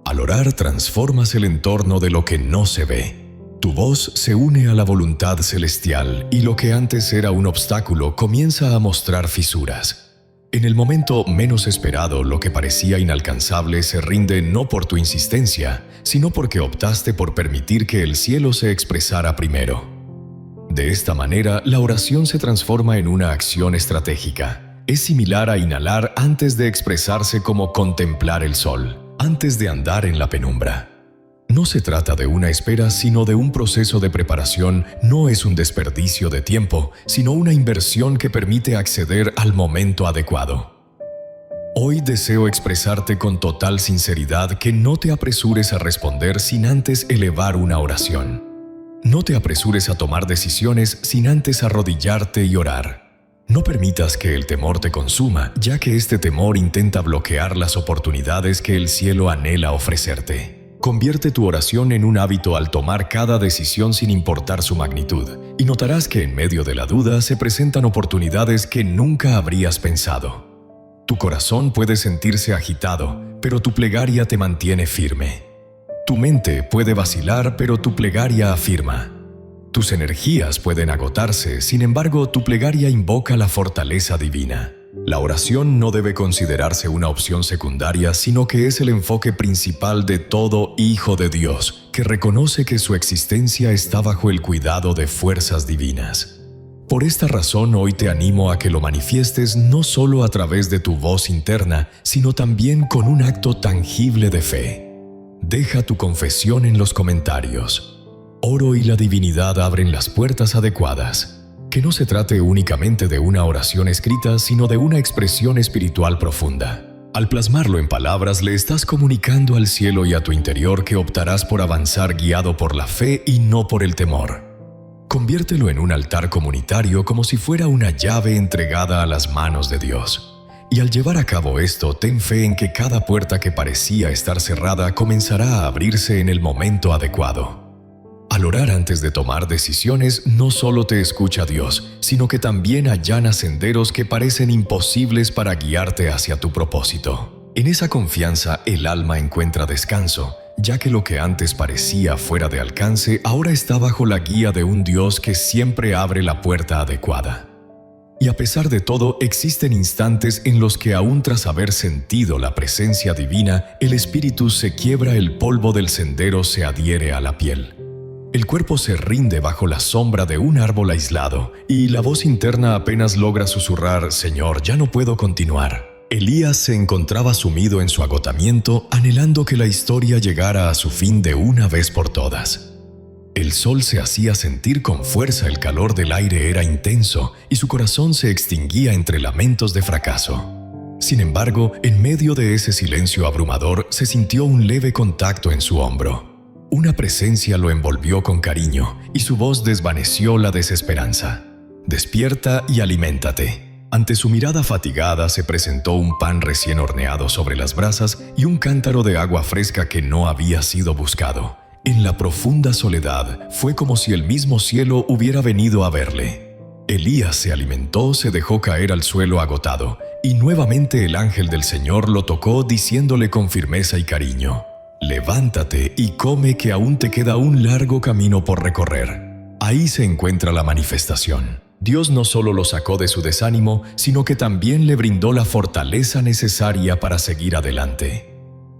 Al orar transformas el entorno de lo que no se ve. Tu voz se une a la voluntad celestial y lo que antes era un obstáculo comienza a mostrar fisuras. En el momento menos esperado, lo que parecía inalcanzable se rinde no por tu insistencia, sino porque optaste por permitir que el cielo se expresara primero. De esta manera, la oración se transforma en una acción estratégica. Es similar a inhalar antes de expresarse, como contemplar el sol, antes de andar en la penumbra. No se trata de una espera, sino de un proceso de preparación. No es un desperdicio de tiempo, sino una inversión que permite acceder al momento adecuado. Hoy deseo expresarte con total sinceridad que no te apresures a responder sin antes elevar una oración. No te apresures a tomar decisiones sin antes arrodillarte y orar. No permitas que el temor te consuma, ya que este temor intenta bloquear las oportunidades que el cielo anhela ofrecerte. Convierte tu oración en un hábito al tomar cada decisión sin importar su magnitud, y notarás que en medio de la duda se presentan oportunidades que nunca habrías pensado. Tu corazón puede sentirse agitado, pero tu plegaria te mantiene firme. Tu mente puede vacilar, pero tu plegaria afirma. Tus energías pueden agotarse, sin embargo, tu plegaria invoca la fortaleza divina. La oración no debe considerarse una opción secundaria, sino que es el enfoque principal de todo hijo de Dios, que reconoce que su existencia está bajo el cuidado de fuerzas divinas. Por esta razón, hoy te animo a que lo manifiestes no solo a través de tu voz interna, sino también con un acto tangible de fe. Deja tu confesión en los comentarios. Oro y la divinidad abren las puertas adecuadas. Que no se trate únicamente de una oración escrita, sino de una expresión espiritual profunda. Al plasmarlo en palabras, le estás comunicando al cielo y a tu interior que optarás por avanzar guiado por la fe y no por el temor. Conviértelo en un altar comunitario como si fuera una llave entregada a las manos de Dios. Y al llevar a cabo esto, ten fe en que cada puerta que parecía estar cerrada comenzará a abrirse en el momento adecuado. Al orar antes de tomar decisiones, no solo te escucha Dios, sino que también allana senderos que parecen imposibles para guiarte hacia tu propósito. En esa confianza, el alma encuentra descanso, ya que lo que antes parecía fuera de alcance, ahora está bajo la guía de un Dios que siempre abre la puerta adecuada. Y a pesar de todo, existen instantes en los que aún tras haber sentido la presencia divina, el espíritu se quiebra, el polvo del sendero se adhiere a la piel. El cuerpo se rinde bajo la sombra de un árbol aislado, y la voz interna apenas logra susurrar: «Señor, ya no puedo continuar». Elías se encontraba sumido en su agotamiento, anhelando que la historia llegara a su fin de una vez por todas. El sol se hacía sentir con fuerza, el calor del aire era intenso, y su corazón se extinguía entre lamentos de fracaso. Sin embargo, en medio de ese silencio abrumador, se sintió un leve contacto en su hombro. Una presencia lo envolvió con cariño y su voz desvaneció la desesperanza. «Despierta y aliméntate». Ante su mirada fatigada se presentó un pan recién horneado sobre las brasas y un cántaro de agua fresca que no había sido buscado. En la profunda soledad fue como si el mismo cielo hubiera venido a verle. Elías se alimentó, se dejó caer al suelo agotado, y nuevamente el ángel del Señor lo tocó diciéndole con firmeza y cariño: «Levántate y come, que aún te queda un largo camino por recorrer». Ahí se encuentra la manifestación. Dios no solo lo sacó de su desánimo, sino que también le brindó la fortaleza necesaria para seguir adelante.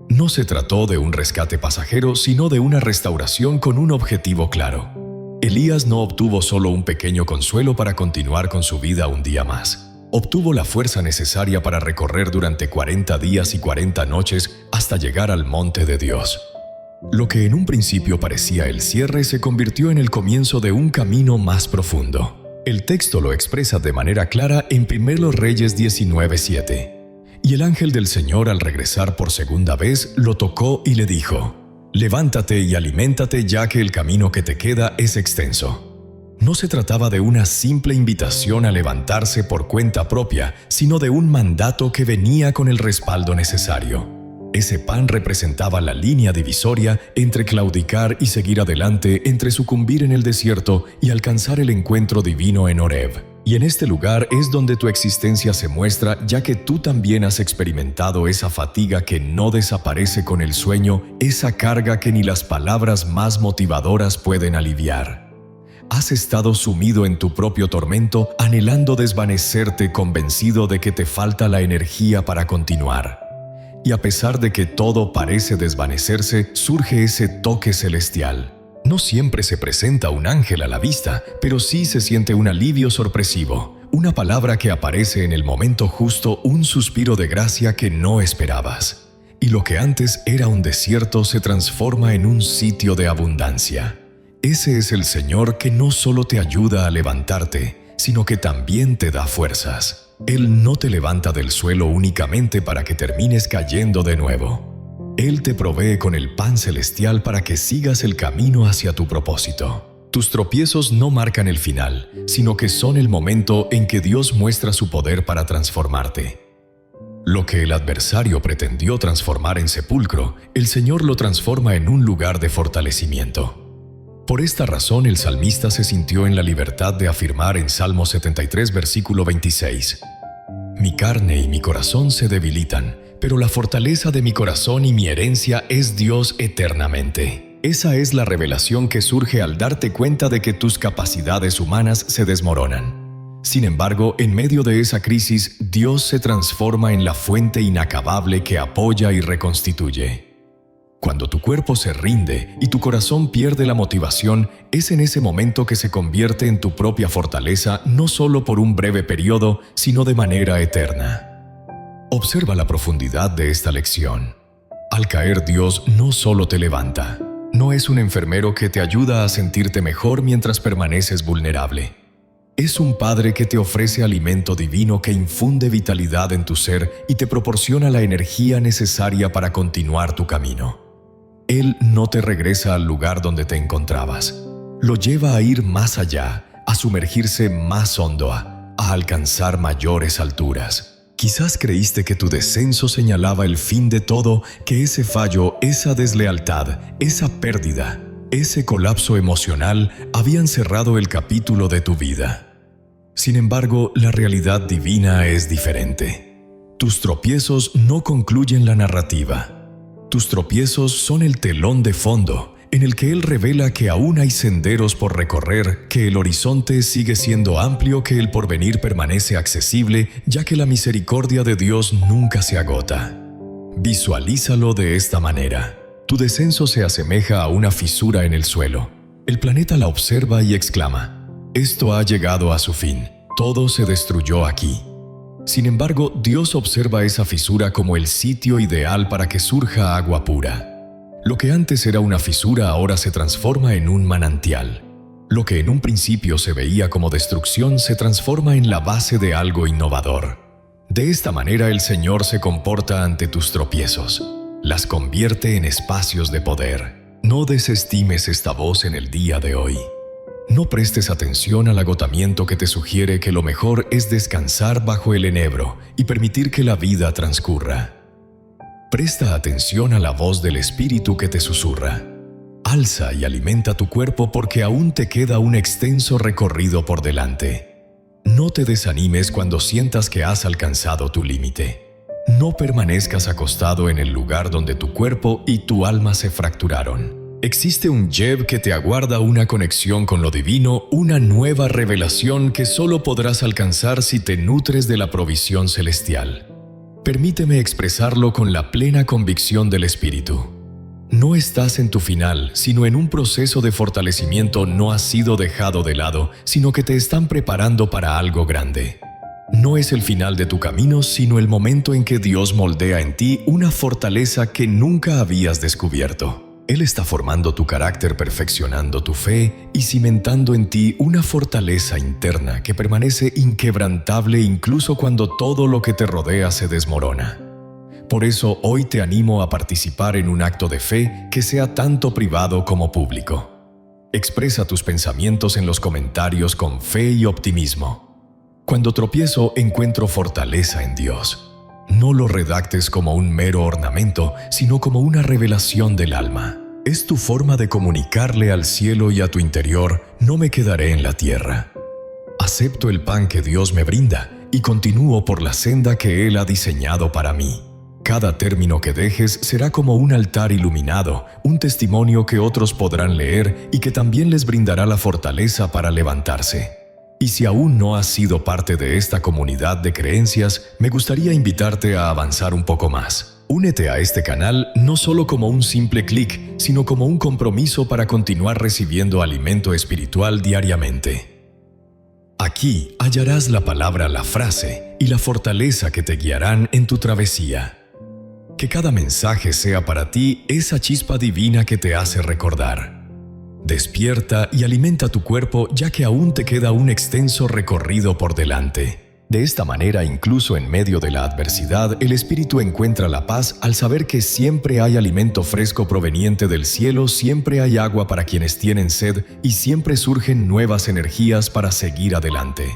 No se trató de un rescate pasajero, sino de una restauración con un objetivo claro. Elías no obtuvo solo un pequeño consuelo para continuar con su vida un día más. Obtuvo la fuerza necesaria para recorrer durante 40 días y 40 noches hasta llegar al monte de Dios. Lo que en un principio parecía el cierre se convirtió en el comienzo de un camino más profundo. El texto lo expresa de manera clara en 1 Reyes 19:7. Y el ángel del Señor, al regresar por segunda vez, lo tocó y le dijo: «Levántate y aliméntate, ya que el camino que te queda es extenso». No se trataba de una simple invitación a levantarse por cuenta propia, sino de un mandato que venía con el respaldo necesario. Ese pan representaba la línea divisoria entre claudicar y seguir adelante, entre sucumbir en el desierto y alcanzar el encuentro divino en Horeb. Y en este lugar es donde tu existencia se muestra, ya que tú también has experimentado esa fatiga que no desaparece con el sueño, esa carga que ni las palabras más motivadoras pueden aliviar. Has estado sumido en tu propio tormento, anhelando desvanecerte, convencido de que te falta la energía para continuar. Y a pesar de que todo parece desvanecerse, surge ese toque celestial. No siempre se presenta un ángel a la vista, pero sí se siente un alivio sorpresivo, una palabra que aparece en el momento justo, un suspiro de gracia que no esperabas. Y lo que antes era un desierto se transforma en un sitio de abundancia. Ese es el Señor que no solo te ayuda a levantarte, sino que también te da fuerzas. Él no te levanta del suelo únicamente para que termines cayendo de nuevo. Él te provee con el pan celestial para que sigas el camino hacia tu propósito. Tus tropiezos no marcan el final, sino que son el momento en que Dios muestra su poder para transformarte. Lo que el adversario pretendió transformar en sepulcro, el Señor lo transforma en un lugar de fortalecimiento. Por esta razón el salmista se sintió en la libertad de afirmar en Salmo 73, versículo 26: «Mi carne y mi corazón se debilitan, pero la fortaleza de mi corazón y mi herencia es Dios eternamente». Esa es la revelación que surge al darte cuenta de que tus capacidades humanas se desmoronan. Sin embargo, en medio de esa crisis, Dios se transforma en la fuente inacabable que apoya y reconstituye. Cuando tu cuerpo se rinde y tu corazón pierde la motivación, es en ese momento que se convierte en tu propia fortaleza, no solo por un breve periodo, sino de manera eterna. Observa la profundidad de esta lección. Al caer, Dios no solo te levanta. No es un enfermero que te ayuda a sentirte mejor mientras permaneces vulnerable. Es un Padre que te ofrece alimento divino que infunde vitalidad en tu ser y te proporciona la energía necesaria para continuar tu camino. Él no te regresa al lugar donde te encontrabas. Lo lleva a ir más allá, a sumergirse más hondo, a alcanzar mayores alturas. Quizás creíste que tu descenso señalaba el fin de todo, que ese fallo, esa deslealtad, esa pérdida, ese colapso emocional habían cerrado el capítulo de tu vida. Sin embargo, la realidad divina es diferente. Tus tropiezos no concluyen la narrativa. Tus tropiezos son el telón de fondo, en el que Él revela que aún hay senderos por recorrer, que el horizonte sigue siendo amplio, que el porvenir permanece accesible, ya que la misericordia de Dios nunca se agota. Visualízalo de esta manera. Tu descenso se asemeja a una fisura en el suelo. El planeta la observa y exclama: «Esto ha llegado a su fin. Todo se destruyó aquí». Sin embargo, Dios observa esa fisura como el sitio ideal para que surja agua pura. Lo que antes era una fisura ahora se transforma en un manantial. Lo que en un principio se veía como destrucción se transforma en la base de algo innovador. De esta manera el Señor se comporta ante tus tropiezos. Las convierte en espacios de poder. No desestimes esta voz en el día de hoy. No prestes atención al agotamiento que te sugiere que lo mejor es descansar bajo el enebro y permitir que la vida transcurra. Presta atención a la voz del Espíritu que te susurra. Alza y alimenta tu cuerpo porque aún te queda un extenso recorrido por delante. No te desanimes cuando sientas que has alcanzado tu límite. No permanezcas acostado en el lugar donde tu cuerpo y tu alma se fracturaron. Existe un Yev que te aguarda una conexión con lo divino, una nueva revelación que solo podrás alcanzar si te nutres de la provisión celestial. Permíteme expresarlo con la plena convicción del Espíritu. No estás en tu final, sino en un proceso de fortalecimiento. No has sido dejado de lado, sino que te están preparando para algo grande. No es el final de tu camino, sino el momento en que Dios moldea en ti una fortaleza que nunca habías descubierto. Él está formando tu carácter, perfeccionando tu fe y cimentando en ti una fortaleza interna que permanece inquebrantable incluso cuando todo lo que te rodea se desmorona. Por eso hoy te animo a participar en un acto de fe que sea tanto privado como público. Expresa tus pensamientos en los comentarios con fe y optimismo. Cuando tropiezo, encuentro fortaleza en Dios. No lo redactes como un mero ornamento, sino como una revelación del alma. Es tu forma de comunicarle al cielo y a tu interior: no me quedaré en la tierra. Acepto el pan que Dios me brinda y continúo por la senda que Él ha diseñado para mí. Cada término que dejes será como un altar iluminado, un testimonio que otros podrán leer y que también les brindará la fortaleza para levantarse. Y si aún no has sido parte de esta comunidad de creencias, me gustaría invitarte a avanzar un poco más. Únete a este canal no solo como un simple clic, sino como un compromiso para continuar recibiendo alimento espiritual diariamente. Aquí hallarás la palabra, la frase y la fortaleza que te guiarán en tu travesía. Que cada mensaje sea para ti esa chispa divina que te hace recordar. Despierta y alimenta tu cuerpo, ya que aún te queda un extenso recorrido por delante. De esta manera, incluso en medio de la adversidad, el espíritu encuentra la paz al saber que siempre hay alimento fresco proveniente del cielo, siempre hay agua para quienes tienen sed y siempre surgen nuevas energías para seguir adelante.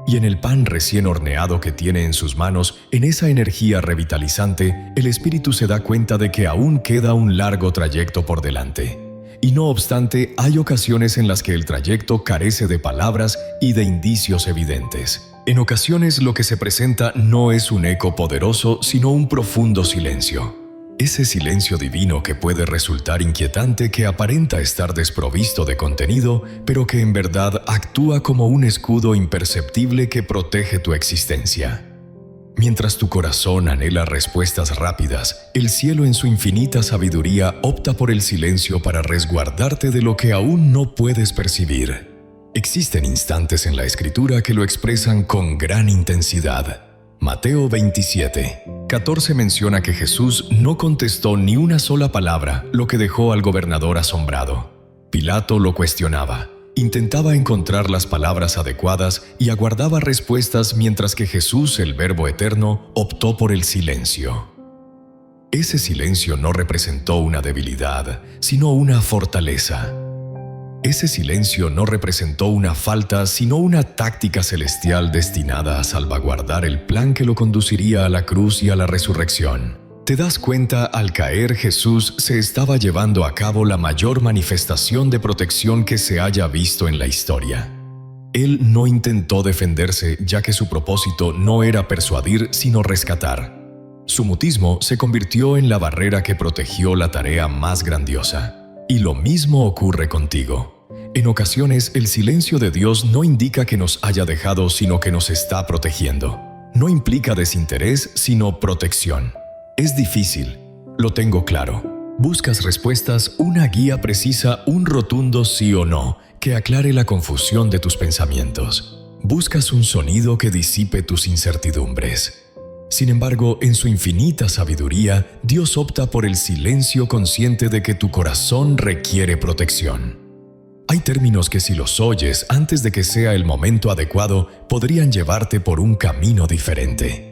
Y en el pan recién horneado que tiene en sus manos, en esa energía revitalizante, el espíritu se da cuenta de que aún queda un largo trayecto por delante. Y no obstante, hay ocasiones en las que el trayecto carece de palabras y de indicios evidentes. En ocasiones lo que se presenta no es un eco poderoso, sino un profundo silencio. Ese silencio divino que puede resultar inquietante, que aparenta estar desprovisto de contenido, pero que en verdad actúa como un escudo imperceptible que protege tu existencia. Mientras tu corazón anhela respuestas rápidas, el cielo en su infinita sabiduría opta por el silencio para resguardarte de lo que aún no puedes percibir. Existen instantes en la Escritura que lo expresan con gran intensidad. Mateo 27:14 menciona que Jesús no contestó ni una sola palabra, lo que dejó al gobernador asombrado. Pilato lo cuestionaba, intentaba encontrar las palabras adecuadas y aguardaba respuestas, mientras que Jesús, el Verbo eterno, optó por el silencio. Ese silencio no representó una debilidad, sino una fortaleza. Ese silencio no representó una falta, sino una táctica celestial destinada a salvaguardar el plan que lo conduciría a la cruz y a la resurrección. Te das cuenta, al caer Jesús se estaba llevando a cabo la mayor manifestación de protección que se haya visto en la historia. Él no intentó defenderse, ya que su propósito no era persuadir, sino rescatar. Su mutismo se convirtió en la barrera que protegió la tarea más grandiosa. Y lo mismo ocurre contigo. En ocasiones, el silencio de Dios no indica que nos haya dejado, sino que nos está protegiendo. No implica desinterés, sino protección. Es difícil, lo tengo claro. Buscas respuestas, una guía precisa, un rotundo sí o no, que aclare la confusión de tus pensamientos. Buscas un sonido que disipe tus incertidumbres. Sin embargo, en su infinita sabiduría, Dios opta por el silencio, consciente de que tu corazón requiere protección. Hay términos que, si los oyes antes de que sea el momento adecuado, podrían llevarte por un camino diferente.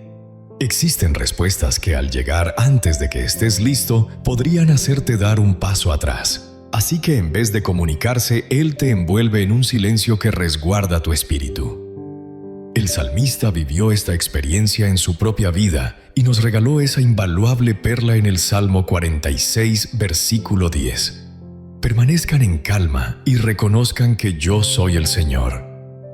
Existen respuestas que, al llegar antes de que estés listo, podrían hacerte dar un paso atrás. Así que, en vez de comunicarse, Él te envuelve en un silencio que resguarda tu espíritu. El salmista vivió esta experiencia en su propia vida y nos regaló esa invaluable perla en el Salmo 46, versículo 10. Permanezcan en calma y reconozcan que yo soy el Señor.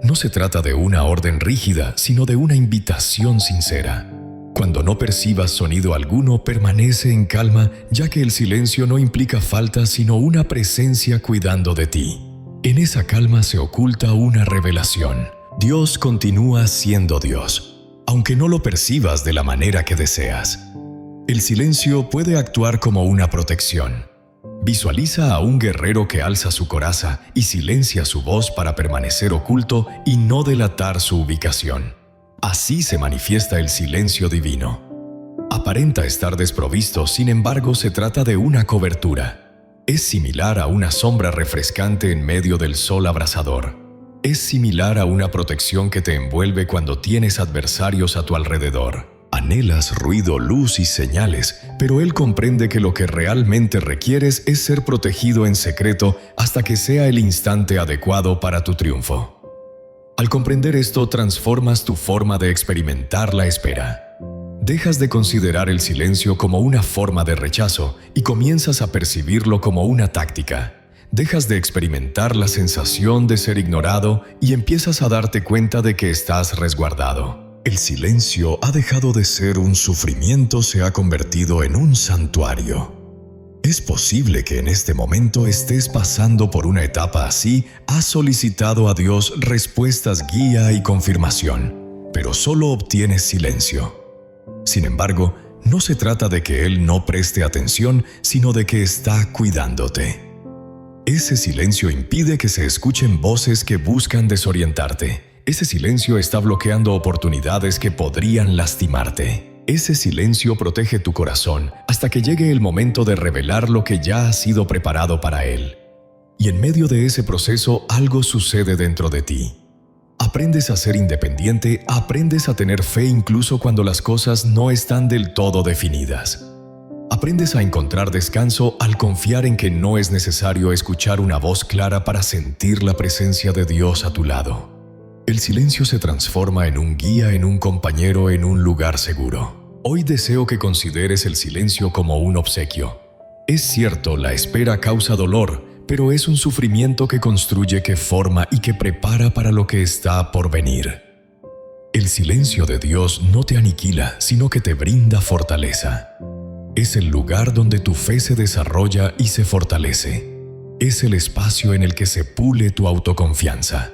No se trata de una orden rígida, sino de una invitación sincera. Cuando no percibas sonido alguno, permanece en calma, ya que el silencio no implica falta, sino una presencia cuidando de ti. En esa calma se oculta una revelación. Dios continúa siendo Dios, aunque no lo percibas de la manera que deseas. El silencio puede actuar como una protección. Visualiza a un guerrero que alza su coraza y silencia su voz para permanecer oculto y no delatar su ubicación. Así se manifiesta el silencio divino. Aparenta estar desprovisto, sin embargo, se trata de una cobertura. Es similar a una sombra refrescante en medio del sol abrasador. Es similar a una protección que te envuelve cuando tienes adversarios a tu alrededor. Anhelas ruido, luz y señales, pero Él comprende que lo que realmente requieres es ser protegido en secreto hasta que sea el instante adecuado para tu triunfo. Al comprender esto, transformas tu forma de experimentar la espera. Dejas de considerar el silencio como una forma de rechazo y comienzas a percibirlo como una táctica. Dejas de experimentar la sensación de ser ignorado y empiezas a darte cuenta de que estás resguardado. El silencio ha dejado de ser un sufrimiento, se ha convertido en un santuario. Es posible que en este momento estés pasando por una etapa así. Has solicitado a Dios respuestas, guía y confirmación, pero solo obtienes silencio. Sin embargo, no se trata de que Él no preste atención, sino de que está cuidándote. Ese silencio impide que se escuchen voces que buscan desorientarte. Ese silencio está bloqueando oportunidades que podrían lastimarte. Ese silencio protege tu corazón hasta que llegue el momento de revelar lo que ya ha sido preparado para Él. Y en medio de ese proceso, algo sucede dentro de ti. Aprendes a ser independiente, aprendes a tener fe incluso cuando las cosas no están del todo definidas. Aprendes a encontrar descanso al confiar en que no es necesario escuchar una voz clara para sentir la presencia de Dios a tu lado. El silencio se transforma en un guía, en un compañero, en un lugar seguro. Hoy deseo que consideres el silencio como un obsequio. Es cierto, la espera causa dolor, pero es un sufrimiento que construye, que forma y que prepara para lo que está por venir. El silencio de Dios no te aniquila, sino que te brinda fortaleza. Es el lugar donde tu fe se desarrolla y se fortalece. Es el espacio en el que se pule tu autoconfianza.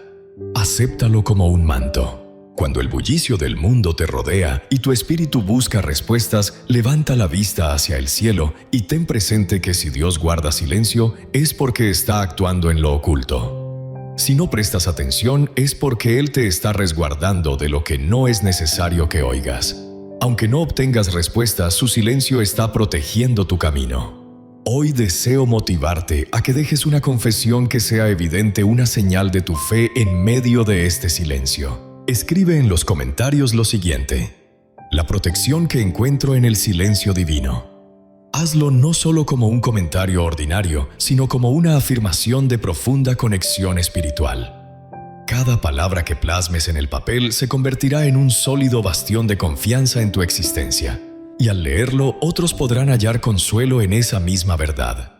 Acéptalo como un manto. Cuando el bullicio del mundo te rodea y tu espíritu busca respuestas, levanta la vista hacia el cielo y ten presente que si Dios guarda silencio, es porque está actuando en lo oculto. Si no prestas atención, es porque Él te está resguardando de lo que no es necesario que oigas. Aunque no obtengas respuestas, su silencio está protegiendo tu camino. Hoy deseo motivarte a que dejes una confesión que sea evidente, una señal de tu fe en medio de este silencio. Escribe en los comentarios lo siguiente: la protección que encuentro en el silencio divino. Hazlo no solo como un comentario ordinario, sino como una afirmación de profunda conexión espiritual. Cada palabra que plasmes en el papel se convertirá en un sólido bastión de confianza en tu existencia, y al leerlo, otros podrán hallar consuelo en esa misma verdad.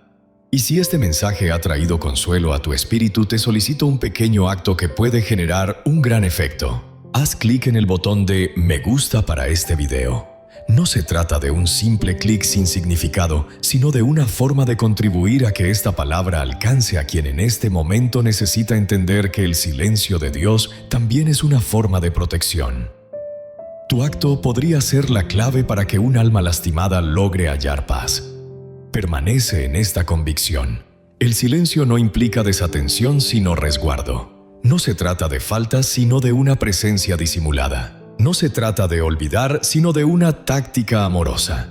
Y si este mensaje ha traído consuelo a tu espíritu, te solicito un pequeño acto que puede generar un gran efecto. Haz clic en el botón de Me gusta para este video. No se trata de un simple clic sin significado, sino de una forma de contribuir a que esta palabra alcance a quien en este momento necesita entender que el silencio de Dios también es una forma de protección. Tu acto podría ser la clave para que un alma lastimada logre hallar paz. Permanece en esta convicción. El silencio no implica desatención, sino resguardo. No se trata de faltas, sino de una presencia disimulada. No se trata de olvidar, sino de una táctica amorosa.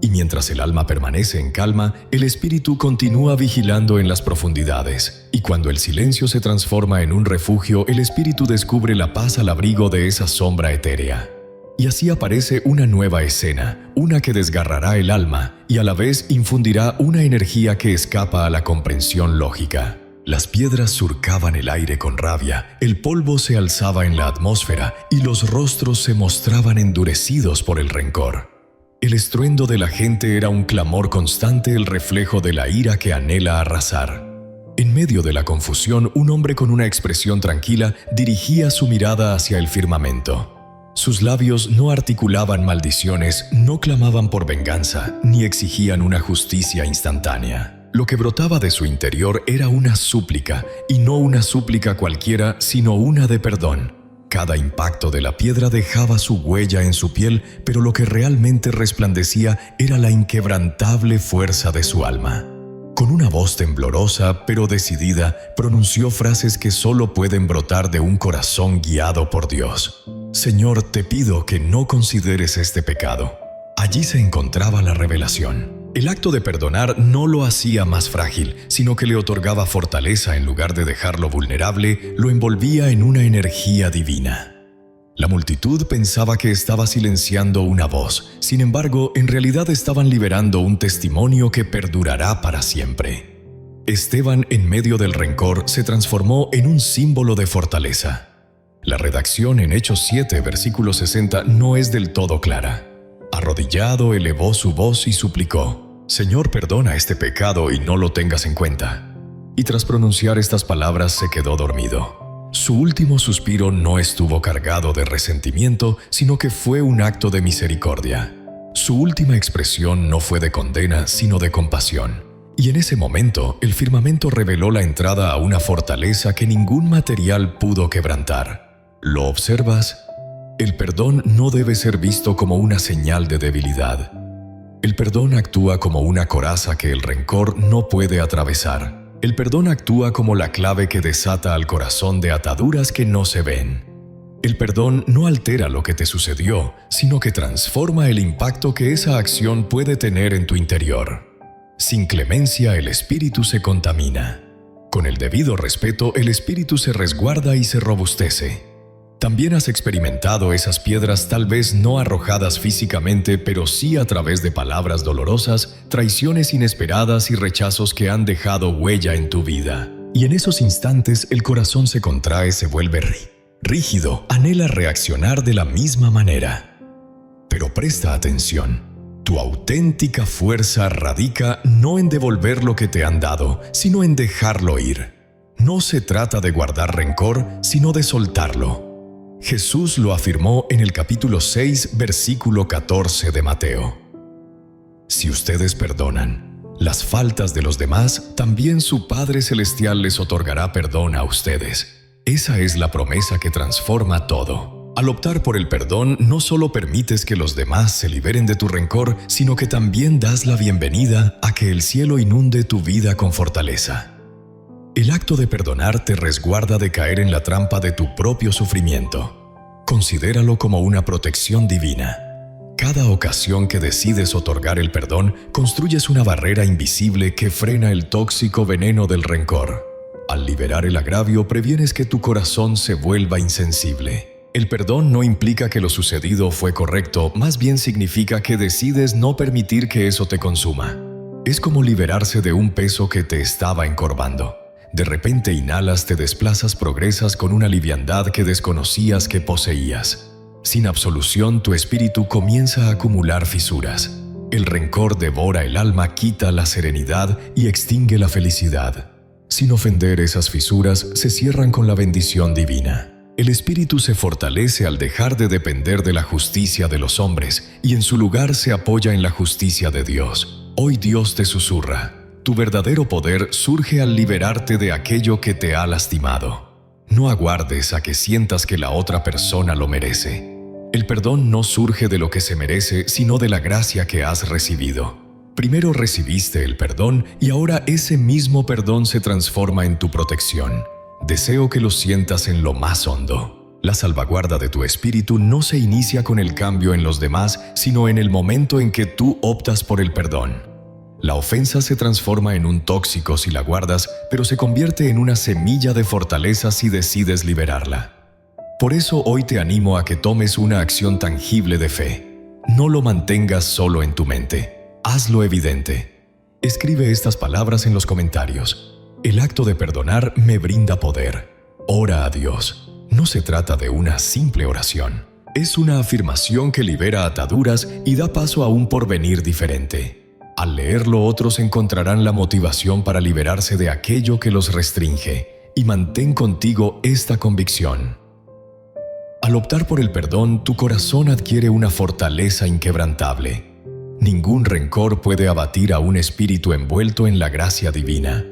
Y mientras el alma permanece en calma, el espíritu continúa vigilando en las profundidades. Y cuando el silencio se transforma en un refugio, el espíritu descubre la paz al abrigo de esa sombra etérea. Y así aparece una nueva escena, una que desgarrará el alma y a la vez infundirá una energía que escapa a la comprensión lógica. Las piedras surcaban el aire con rabia, el polvo se alzaba en la atmósfera y los rostros se mostraban endurecidos por el rencor. El estruendo de la gente era un clamor constante, el reflejo de la ira que anhela arrasar. En medio de la confusión, un hombre con una expresión tranquila dirigía su mirada hacia el firmamento. Sus labios no articulaban maldiciones, no clamaban por venganza, ni exigían una justicia instantánea. Lo que brotaba de su interior era una súplica, y no una súplica cualquiera, sino una de perdón. Cada impacto de la piedra dejaba su huella en su piel, pero lo que realmente resplandecía era la inquebrantable fuerza de su alma. Con una voz temblorosa, pero decidida, pronunció frases que solo pueden brotar de un corazón guiado por Dios. Señor, te pido que no consideres este pecado. Allí se encontraba la revelación. El acto de perdonar no lo hacía más frágil, sino que le otorgaba fortaleza. En lugar de dejarlo vulnerable, lo envolvía en una energía divina. La multitud pensaba que estaba silenciando una voz, sin embargo, en realidad estaban liberando un testimonio que perdurará para siempre. Esteban, en medio del rencor, se transformó en un símbolo de fortaleza. La redacción en Hechos 7, versículo 60, no es del todo clara. Arrodillado, elevó su voz y suplicó: Señor, perdona este pecado y no lo tengas en cuenta. Y tras pronunciar estas palabras se quedó dormido. Su último suspiro no estuvo cargado de resentimiento, sino que fue un acto de misericordia. Su última expresión no fue de condena, sino de compasión. Y en ese momento, el firmamento reveló la entrada a una fortaleza que ningún material pudo quebrantar. ¿Lo observas? El perdón no debe ser visto como una señal de debilidad. El perdón actúa como una coraza que el rencor no puede atravesar. El perdón actúa como la clave que desata al corazón de ataduras que no se ven. El perdón no altera lo que te sucedió, sino que transforma el impacto que esa acción puede tener en tu interior. Sin clemencia, el espíritu se contamina. Con el debido respeto, el espíritu se resguarda y se robustece. También has experimentado esas piedras, tal vez no arrojadas físicamente, pero sí a través de palabras dolorosas, traiciones inesperadas y rechazos que han dejado huella en tu vida. Y en esos instantes el corazón se contrae, se vuelve rígido, anhela reaccionar de la misma manera. Pero presta atención. Tu auténtica fuerza radica no en devolver lo que te han dado, sino en dejarlo ir. No se trata de guardar rencor, sino de soltarlo. Jesús lo afirmó en el capítulo 6, versículo 14 de Mateo. Si ustedes perdonan las faltas de los demás, también su Padre Celestial les otorgará perdón a ustedes. Esa es la promesa que transforma todo. Al optar por el perdón, no solo permites que los demás se liberen de tu rencor, sino que también das la bienvenida a que el cielo inunde tu vida con fortaleza. El acto de perdonar te resguarda de caer en la trampa de tu propio sufrimiento. Considéralo como una protección divina. Cada ocasión que decides otorgar el perdón, construyes una barrera invisible que frena el tóxico veneno del rencor. Al liberar el agravio, previenes que tu corazón se vuelva insensible. El perdón no implica que lo sucedido fue correcto, más bien significa que decides no permitir que eso te consuma. Es como liberarse de un peso que te estaba encorvando. De repente inhalas, te desplazas, progresas con una liviandad que desconocías que poseías. Sin absolución, tu espíritu comienza a acumular fisuras. El rencor devora el alma, quita la serenidad y extingue la felicidad. Sin ofender, esas fisuras se cierran con la bendición divina. El espíritu se fortalece al dejar de depender de la justicia de los hombres y en su lugar se apoya en la justicia de Dios. Hoy Dios te susurra. Tu verdadero poder surge al liberarte de aquello que te ha lastimado. No aguardes a que sientas que la otra persona lo merece. El perdón no surge de lo que se merece, sino de la gracia que has recibido. Primero recibiste el perdón y ahora ese mismo perdón se transforma en tu protección. Deseo que lo sientas en lo más hondo. La salvaguarda de tu espíritu no se inicia con el cambio en los demás, sino en el momento en que tú optas por el perdón. La ofensa se transforma en un tóxico si la guardas, pero se convierte en una semilla de fortaleza si decides liberarla. Por eso hoy te animo a que tomes una acción tangible de fe. No lo mantengas solo en tu mente. Hazlo evidente. Escribe estas palabras en los comentarios. El acto de perdonar me brinda poder. Ora a Dios. No se trata de una simple oración. Es una afirmación que libera ataduras y da paso a un porvenir diferente. Al leerlo, otros encontrarán la motivación para liberarse de aquello que los restringe. Y mantén contigo esta convicción. Al optar por el perdón, tu corazón adquiere una fortaleza inquebrantable. Ningún rencor puede abatir a un espíritu envuelto en la gracia divina.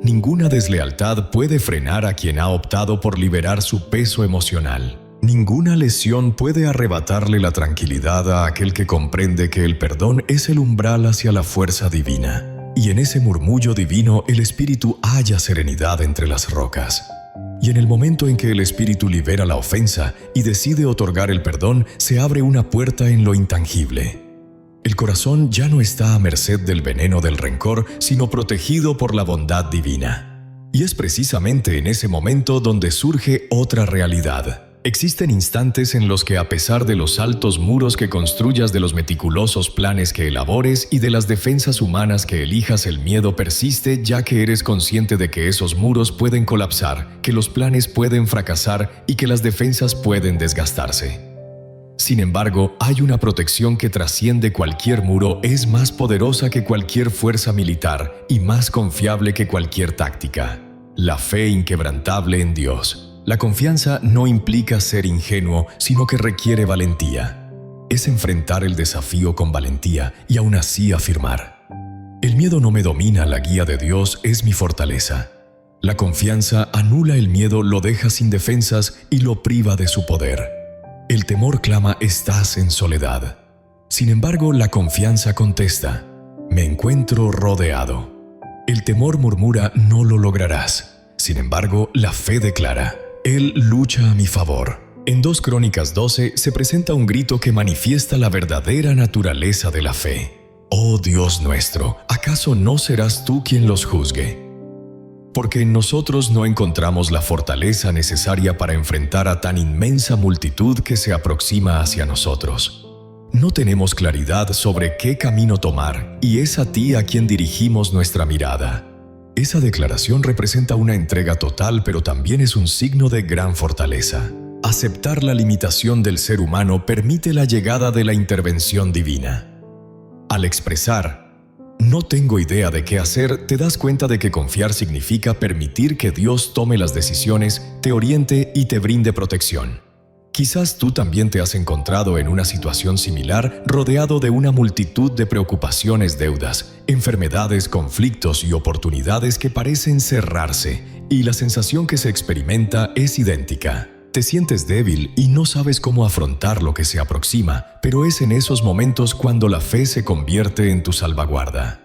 Ninguna deslealtad puede frenar a quien ha optado por liberar su peso emocional. Ninguna lesión puede arrebatarle la tranquilidad a aquel que comprende que el perdón es el umbral hacia la fuerza divina. Y en ese murmullo divino el espíritu halla serenidad entre las rocas. Y en el momento en que el espíritu libera la ofensa y decide otorgar el perdón, se abre una puerta en lo intangible. El corazón ya no está a merced del veneno del rencor, sino protegido por la bondad divina. Y es precisamente en ese momento donde surge otra realidad. Existen instantes en los que, a pesar de los altos muros que construyas, de los meticulosos planes que elabores y de las defensas humanas que elijas, el miedo persiste, ya que eres consciente de que esos muros pueden colapsar, que los planes pueden fracasar y que las defensas pueden desgastarse. Sin embargo, hay una protección que trasciende cualquier muro, es más poderosa que cualquier fuerza militar y más confiable que cualquier táctica. La fe inquebrantable en Dios. La confianza no implica ser ingenuo, sino que requiere valentía. Es enfrentar el desafío con valentía y aún así afirmar: el miedo no me domina, la guía de Dios es mi fortaleza. La confianza anula el miedo, lo deja sin defensas y lo priva de su poder. El temor clama: estás en soledad. Sin embargo, la confianza contesta: me encuentro rodeado. El temor murmura: no lo lograrás. Sin embargo, la fe declara: Él lucha a mi favor. En 2 Crónicas 12 se presenta un grito que manifiesta la verdadera naturaleza de la fe. Oh Dios nuestro, ¿acaso no serás tú quien los juzgue? Porque en nosotros no encontramos la fortaleza necesaria para enfrentar a tan inmensa multitud que se aproxima hacia nosotros. No tenemos claridad sobre qué camino tomar, y es a ti a quien dirigimos nuestra mirada. Esa declaración representa una entrega total, pero también es un signo de gran fortaleza. Aceptar la limitación del ser humano permite la llegada de la intervención divina. Al expresar "no tengo idea de qué hacer", te das cuenta de que confiar significa permitir que Dios tome las decisiones, te oriente y te brinde protección. Quizás tú también te has encontrado en una situación similar, rodeado de una multitud de preocupaciones, deudas, enfermedades, conflictos y oportunidades que parecen cerrarse, y la sensación que se experimenta es idéntica. Te sientes débil y no sabes cómo afrontar lo que se aproxima, pero es en esos momentos cuando la fe se convierte en tu salvaguarda.